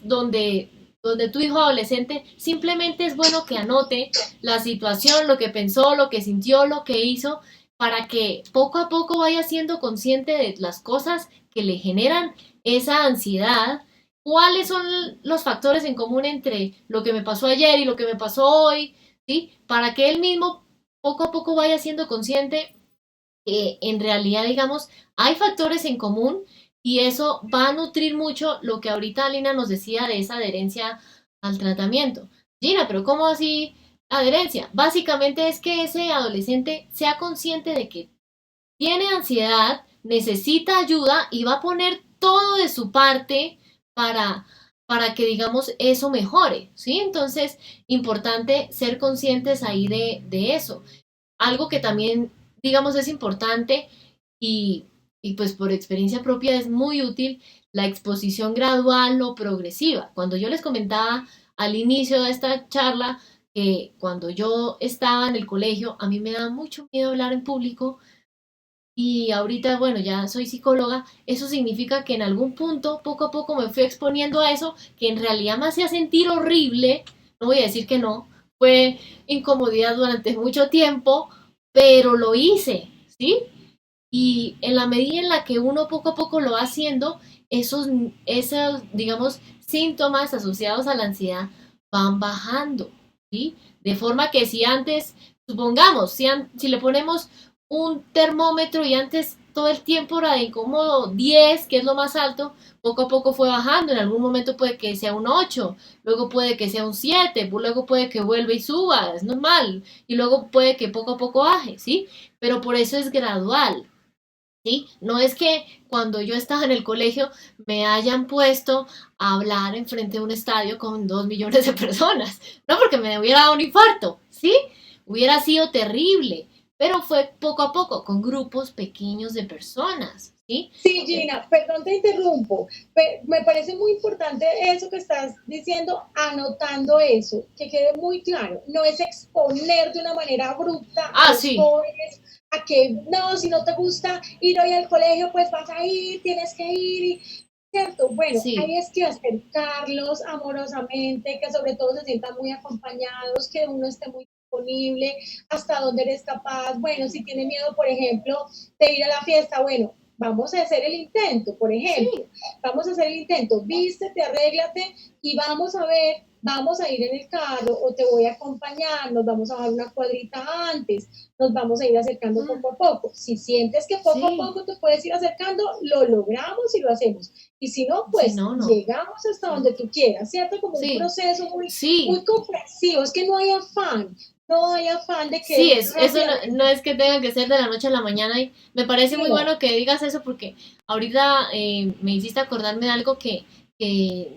donde tu hijo adolescente simplemente es bueno que anote la situación, lo que pensó, lo que sintió, lo que hizo, para que poco a poco vaya siendo consciente de las cosas que le generan esa ansiedad, cuáles son los factores en común entre lo que me pasó ayer y lo que me pasó hoy, ¿sí? Para que él mismo poco a poco vaya siendo consciente que en realidad, digamos, hay factores en común y eso va a nutrir mucho lo que ahorita Alina nos decía de esa adherencia al tratamiento. Gina, pero ¿cómo así adherencia? Básicamente es que ese adolescente sea consciente de que tiene ansiedad, necesita ayuda y va a poner todo de su parte para, para que, digamos, eso mejore, ¿sí? Entonces, importante ser conscientes ahí de eso. Algo que también, digamos, es importante y pues por experiencia propia es muy útil la exposición gradual o progresiva. Cuando yo les comentaba al inicio de esta charla que cuando yo estaba en el colegio a mí me da mucho miedo hablar en público y ahorita, bueno, ya soy psicóloga, eso significa que en algún punto, poco a poco me fui exponiendo a eso, que en realidad me hacía sentir horrible, no voy a decir que no, fue incomodidad durante mucho tiempo, pero lo hice, ¿sí? Y en la medida en la que uno poco a poco lo va haciendo, esos, digamos, síntomas asociados a la ansiedad van bajando, ¿sí? De forma que si antes, supongamos, si le ponemos un termómetro y antes todo el tiempo era de incómodo 10, que es lo más alto, poco a poco fue bajando, en algún momento puede que sea un 8, luego puede que sea un 7, luego puede que vuelva y suba, es normal, y luego puede que poco a poco baje, ¿sí? Pero por eso es gradual, ¿sí? No es que cuando yo estaba en el colegio me hayan puesto a hablar enfrente de un estadio con 2 millones de personas, no porque me hubiera dado un infarto, ¿sí? Hubiera sido terrible, pero fue poco a poco, con grupos pequeños de personas, ¿sí? Sí, Gina, perdón te interrumpo. Me parece muy importante eso que estás diciendo, anotando eso, que quede muy claro. No es exponer de una manera abrupta a Ah, los sí, jóvenes a que no, si no te gusta ir hoy al colegio, pues vas a ir, tienes que ir. ¿Cierto? Bueno, sí, ahí es que acercarlos amorosamente, que sobre todo se sientan muy acompañados, que uno esté muy disponible, hasta donde eres capaz. Bueno, si tiene miedo, por ejemplo, de ir a la fiesta, bueno, vamos a hacer el intento, por ejemplo, sí, vamos a hacer el intento, vístete, arréglate y vamos a ver, vamos a ir en el carro o te voy a acompañar, nos vamos a dar una cuadrita antes, nos vamos a ir acercando mm, poco a poco. Si sientes que poco a sí, poco te puedes ir acercando, lo logramos y lo hacemos. Y si no, sí, pues no, no, llegamos hasta sí, donde tú quieras, ¿cierto? Como un sí, proceso muy sí. comprensivo, es que no hay afán, no hay afán de Sí, que eso no, rápidamente, no es que tenga que ser de la noche a la mañana y me parece muy no, bueno que digas eso porque ahorita me hiciste acordarme de algo que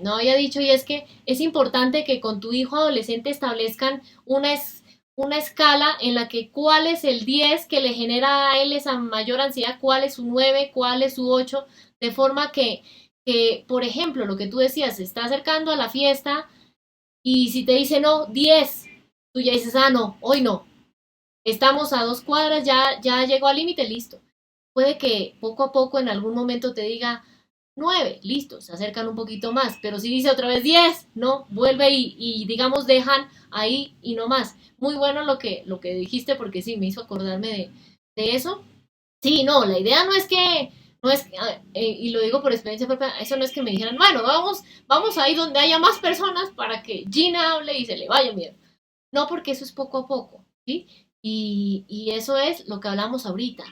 no había dicho y es que es importante que con tu hijo adolescente establezcan una escala en la que cuál es el 10 que le genera a él esa mayor ansiedad, cuál es su 9, cuál es su 8, de forma que, por ejemplo, lo que tú decías, se está acercando a la fiesta y si te dice no, 10, tú ya dices, ah, no, hoy no. Estamos a 2 cuadras, ya llegó al límite, listo. Puede que poco a poco en algún momento te diga 9, listo, se acercan un poquito más, pero si dice otra vez 10, no, vuelve y digamos dejan ahí y no más. Muy bueno lo que dijiste porque sí, me hizo acordarme de eso. Sí, no, la idea no es que, no es, y lo digo por experiencia propia, eso no es que me dijeran, bueno, vamos ahí donde haya más personas para que Gina hable y se le vaya miedo. No, porque eso es poco a poco, ¿sí? Y eso es lo que hablamos ahorita,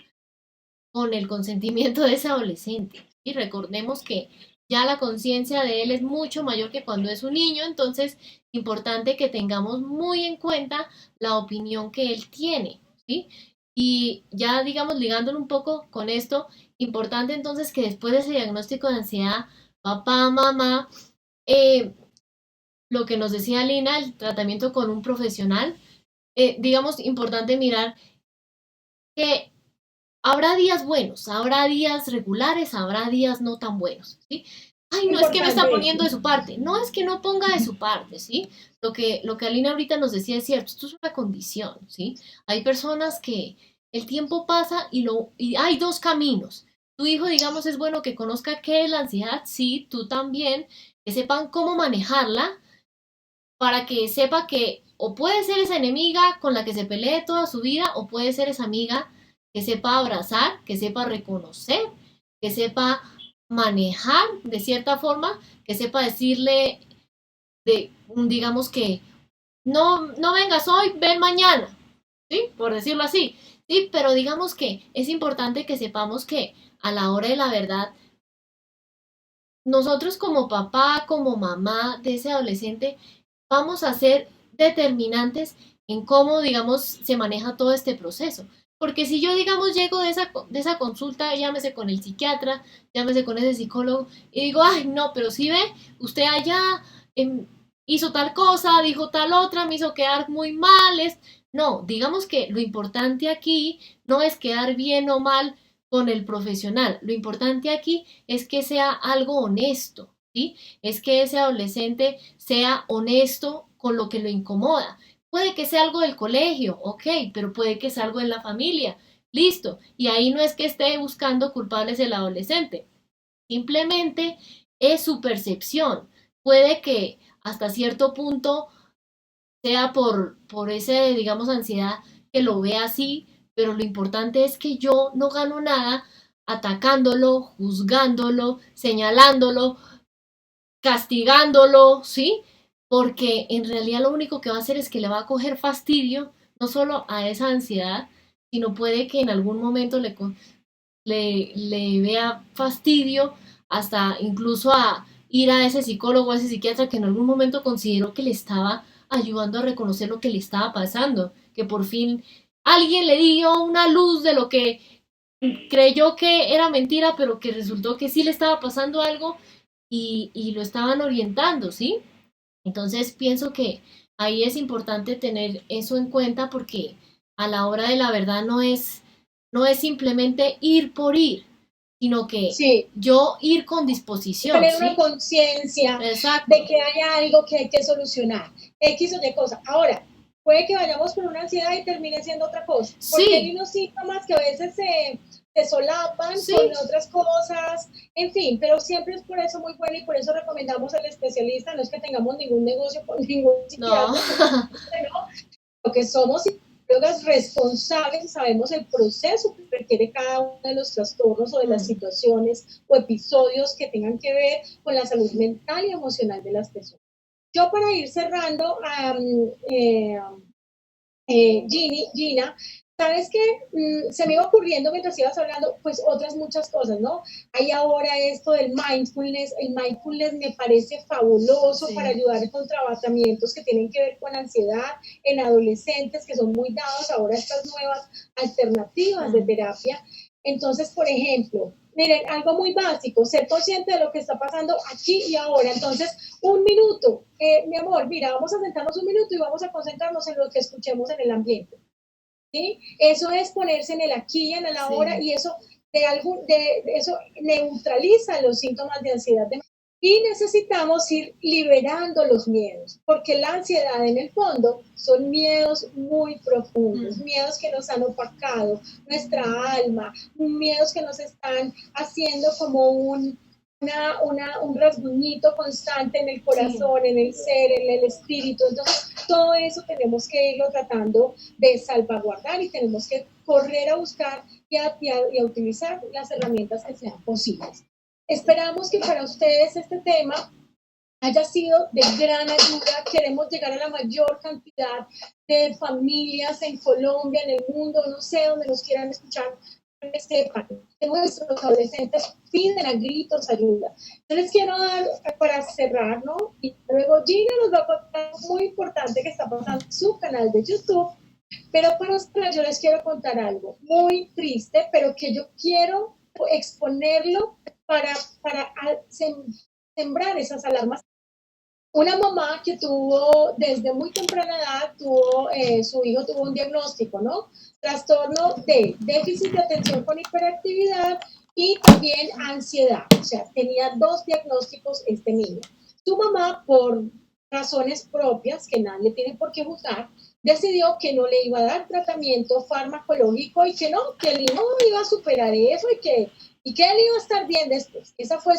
con el consentimiento de ese adolescente. Y recordemos que ya la conciencia de él es mucho mayor que cuando es un niño, entonces importante que tengamos muy en cuenta la opinión que él tiene, ¿sí? Y ya, digamos, ligándolo un poco con esto, importante entonces que después de ese diagnóstico de ansiedad, papá, mamá, eh, lo que nos decía Lina, el tratamiento con un profesional, digamos, importante mirar que habrá días buenos, habrá días regulares, habrá días no tan buenos, ¿sí? Ay, no es que no está importante eso. poniendo de su parte, no es que no ponga de su parte, ¿sí? Lo que Alina ahorita nos decía es cierto, esto es una condición, ¿sí? Hay personas que el tiempo pasa y hay dos caminos. Tu hijo, digamos, es bueno que conozca qué es la ansiedad, sí, tú también, que sepan cómo manejarla, para que sepa que o puede ser esa enemiga con la que se pelee toda su vida, o puede ser esa amiga que sepa abrazar, que sepa reconocer, que sepa manejar de cierta forma, que sepa decirle, digamos que no vengas hoy, ven mañana, ¿sí? Por decirlo así, ¿sí? Pero digamos que es importante que sepamos que a la hora de la verdad, nosotros como papá, como mamá de ese adolescente, vamos a ser determinantes en cómo, digamos, se maneja todo este proceso. Porque si yo, digamos, llego de esa consulta, llámese con el psiquiatra, llámese con ese psicólogo, y digo, ay, no, pero si ve, usted allá em, hizo tal cosa, dijo tal otra, me hizo quedar muy mal. No, digamos que lo importante aquí no es quedar bien o mal con el profesional. Lo importante aquí es que sea algo honesto, ¿sí? Es que ese adolescente sea honesto con lo que lo incomoda. Puede que sea algo del colegio, ok, pero puede que sea algo en la familia. Listo. Y ahí no es que esté buscando culpables el adolescente. Simplemente es su percepción. Puede que hasta cierto punto sea por ese, digamos, ansiedad que lo vea así, pero lo importante es que yo no gano nada atacándolo, juzgándolo, señalándolo, castigándolo, ¿sí? Porque en realidad lo único que va a hacer es que le va a coger fastidio, no solo a esa ansiedad, sino puede que en algún momento le vea fastidio hasta incluso a ir a ese psicólogo, a ese psiquiatra que en algún momento consideró que le estaba ayudando a reconocer lo que le estaba pasando, que por fin alguien le dio una luz de lo que creyó que era mentira, pero que resultó que sí le estaba pasando algo y lo estaban orientando, ¿sí? Entonces pienso que ahí es importante tener eso en cuenta porque a la hora de la verdad no es simplemente ir por ir, sino que Sí, yo ir con disposición, tener una ¿sí? conciencia de Exacto. que hay algo que hay que solucionar, X o Y cosa. Ahora, puede que vayamos por una ansiedad y termine siendo otra cosa, porque hay Sí, unos síntomas que a veces se solapan sí. con otras cosas, en fin, pero siempre es por eso muy bueno y por eso recomendamos al especialista, no es que tengamos ningún negocio con ningún No. psiquiatra, no, lo que somos psicólogas responsables y sabemos el proceso que requiere cada uno de los trastornos o de las Mm, situaciones o episodios que tengan que ver con la salud mental y emocional de las personas. Yo para ir cerrando, Gina, ¿sabes qué? Se me iba ocurriendo mientras ibas hablando, pues otras muchas cosas, ¿no? Hay ahora esto del mindfulness. El mindfulness me parece fabuloso para sí. ayudar con tratamientos que tienen que ver con ansiedad en adolescentes que son muy dados ahora a estas nuevas alternativas de Mm, terapia. Entonces, por ejemplo, miren, algo muy básico, ser consciente de lo que está pasando aquí y ahora. Entonces, un minuto, mi amor, mira, vamos a sentarnos un minuto y vamos a concentrarnos en lo que escuchemos en el ambiente. ¿Sí? Eso es ponerse en el aquí y en el ahora sí. y eso eso neutraliza los síntomas de ansiedad. Y necesitamos ir liberando los miedos, porque la ansiedad en el fondo son miedos muy profundos, Mm, miedos que nos han opacado nuestra alma, miedos que nos están haciendo como un rasguñito constante en el sí. corazón, en el ser, en el espíritu. Entonces, todo eso tenemos que irlo tratando de salvaguardar y tenemos que correr a buscar y a utilizar las herramientas que sean posibles. Esperamos que para ustedes este tema haya sido de gran ayuda. Queremos llegar a la mayor cantidad de familias en Colombia, en el mundo, no sé, donde nos quieran escuchar, que sepan que nuestros adolescentes piden a gritos ayuda. Yo les quiero dar para cerrar, ¿no? Y luego Gina nos va a contar algo muy importante que está pasando en su canal de YouTube. Pero para yo les quiero contar algo muy triste, pero que yo quiero exponerlo para sembrar esas alarmas. Una mamá que tuvo desde muy temprana edad, su hijo tuvo un diagnóstico, ¿no? Trastorno de déficit de atención con hiperactividad y también ansiedad. O sea, tenía dos diagnósticos este niño. Su mamá, por razones propias, que nadie tiene por qué juzgar, decidió que no le iba a dar tratamiento farmacológico y que no, que el niño iba a superar eso y que él iba a estar bien después. Esa fue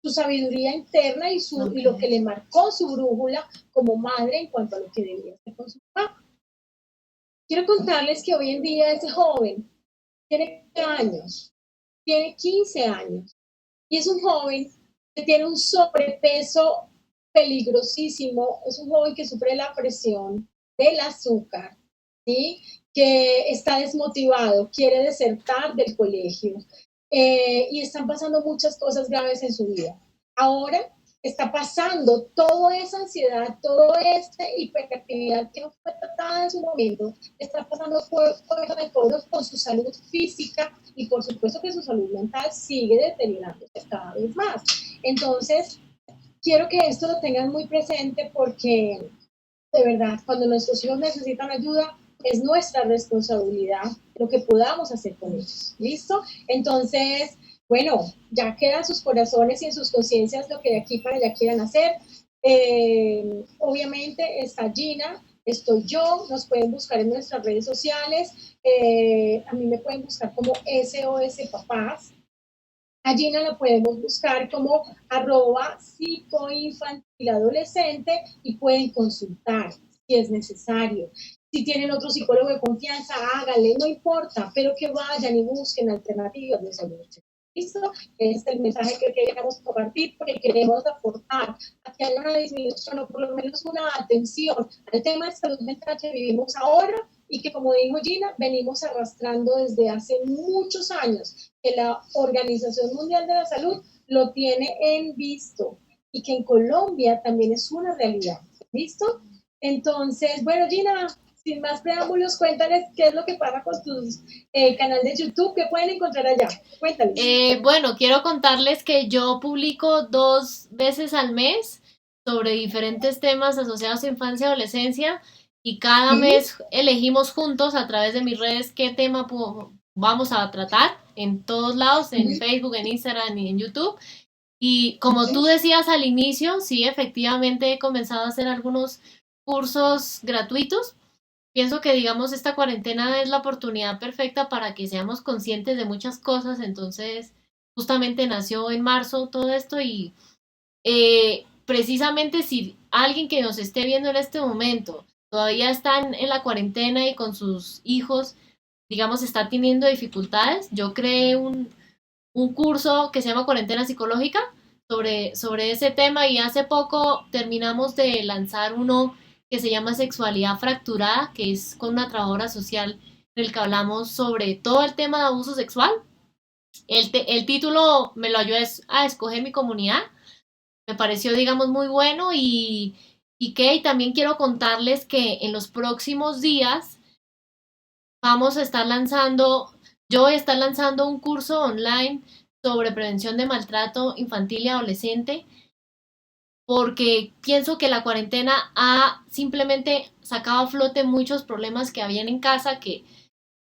su sabiduría interna y lo que le marcó su brújula como madre en cuanto a lo que debía hacer con su papá. Quiero contarles que hoy en día ese joven tiene 15 años, tiene 15 años, y es un joven que tiene un sobrepeso peligrosísimo, es un joven que sufre la presión del azúcar, ¿sí? Que está desmotivado, quiere desertar del colegio, y están pasando muchas cosas graves en su vida. Ahora está pasando toda esa ansiedad, toda esta hiperactividad que no fue tratada en su momento, está pasando por cobros con su salud física y por supuesto que su salud mental sigue deteriorándose cada vez más. Entonces, quiero que esto lo tengan muy presente porque de verdad, cuando nuestros hijos necesitan ayuda, es nuestra responsabilidad lo que podamos hacer con ellos. ¿Listo? Entonces, bueno, ya queda en sus corazones y en sus conciencias lo que de aquí para allá quieran hacer. Obviamente está Gina, estoy yo, nos pueden buscar en nuestras redes sociales. A mí me pueden buscar como SOS Papás. A Gina la podemos buscar como @psicoinfantiladolescente y pueden consultar si es necesario. Si tienen otro psicólogo de confianza, háganle, no importa, pero que vayan y busquen alternativas de salud. ¿Listo? Este es el mensaje que queríamos compartir porque queremos aportar a que haya una disminución o por lo menos una atención al tema de salud mental que vivimos ahora y que, como dijo Gina, venimos arrastrando desde hace muchos años, que la Organización Mundial de la Salud lo tiene en visto y que en Colombia también es una realidad. ¿Listo? Entonces, bueno, Gina, sin más preámbulos, cuéntales qué es lo que pasa con tu canal de YouTube, qué pueden encontrar allá. Cuéntales. Bueno, quiero contarles que yo publico 2 veces al mes sobre diferentes temas asociados a infancia y adolescencia y cada mes elegimos juntos a través de mis redes qué tema vamos a tratar en todos lados, en Facebook, en Instagram y en YouTube. Y como tú decías al inicio, sí, efectivamente he comenzado a hacer algunos cursos gratuitos. Pienso que, digamos, esta cuarentena es la oportunidad perfecta para que seamos conscientes de muchas cosas. Entonces, justamente nació en marzo todo esto y precisamente si alguien que nos esté viendo en este momento todavía está en la cuarentena y con sus hijos, digamos, está teniendo dificultades, yo creé un curso que se llama Cuarentena Psicológica sobre ese tema y hace poco terminamos de lanzar uno que se llama Sexualidad Fracturada, que es con una trabajadora social en el que hablamos sobre todo el tema de abuso sexual. El título me lo ayudó a escoger mi comunidad, me pareció, digamos, muy bueno y también quiero contarles que en los próximos días vamos a estar lanzando, yo voy a estar lanzando un curso online sobre prevención de maltrato infantil y adolescente, porque pienso que la cuarentena ha simplemente sacado a flote muchos problemas que habían en casa, que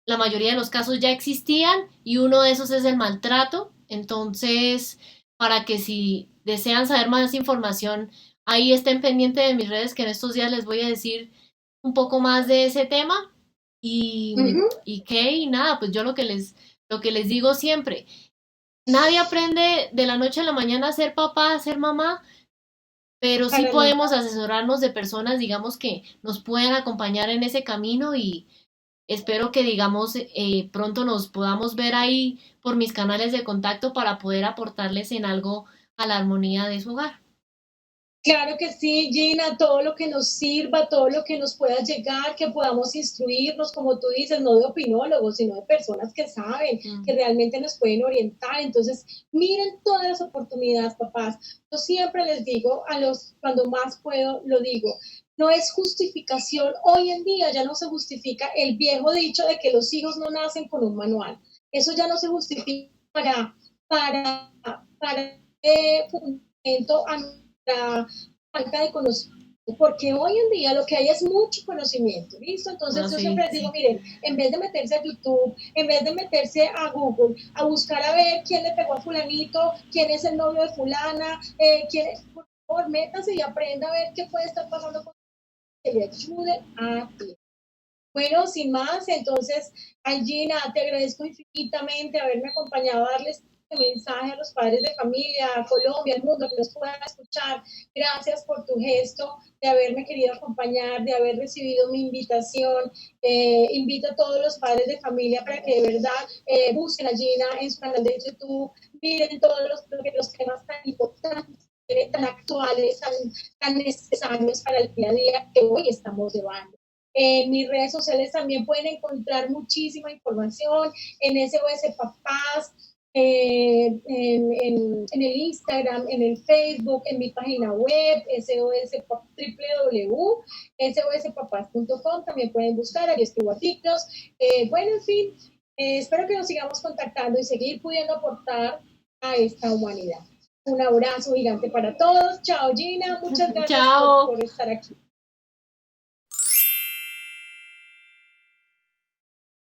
la mayoría de los casos ya existían y uno de esos es el maltrato. Entonces, para que si desean saber más información, ahí estén pendientes de mis redes, que en estos días les voy a decir un poco más de ese tema. Y nada, pues yo lo que les digo siempre, nadie aprende de la noche a la mañana a ser papá, a ser mamá, pero sí podemos asesorarnos de personas, digamos, que nos puedan acompañar en ese camino y espero que, digamos, pronto nos podamos ver ahí por mis canales de contacto para poder aportarles en algo a la armonía de su hogar. Claro que sí, Gina, todo lo que nos sirva, todo lo que nos pueda llegar, que podamos instruirnos, como tú dices, no de opinólogos, sino de personas que saben, que realmente nos pueden orientar. Entonces, miren todas las oportunidades, papás. Yo siempre les digo cuando más puedo, lo digo. No es justificación. Hoy en día ya no se justifica el viejo dicho de que los hijos no nacen con un manual. Eso ya no se justifica para fundamento a la falta de conocimiento, porque hoy en día lo que hay es mucho conocimiento, ¿listo? Entonces yo siempre les digo, miren, en vez de meterse a YouTube, en vez de meterse a Google, a buscar a ver quién le pegó a fulanito, quién es el novio de fulana, por favor, métanse y aprenda a ver qué puede estar pasando con que le ayude a ti. Bueno, sin más, entonces, Gina, te agradezco infinitamente haberme acompañado a darles este mensaje a los padres de familia, a Colombia, al mundo, que nos puedan escuchar. Gracias por tu gesto de haberme querido acompañar, de haber recibido mi invitación. Invito a todos los padres de familia para que de verdad busquen a Gina en su canal de YouTube, miren todos los temas tan importantes, tan actuales, tan necesarios para el día a día que hoy estamos llevando. En mis redes sociales también pueden encontrar muchísima información en SOS Papás, en el Instagram, en el Facebook, en mi página web, www.sospapás.com. También pueden buscar, ahí escribo artículos. Bueno, en fin, espero que nos sigamos contactando y seguir pudiendo aportar a esta humanidad. Un abrazo gigante para todos. Chao, Gina. Muchas gracias por estar aquí.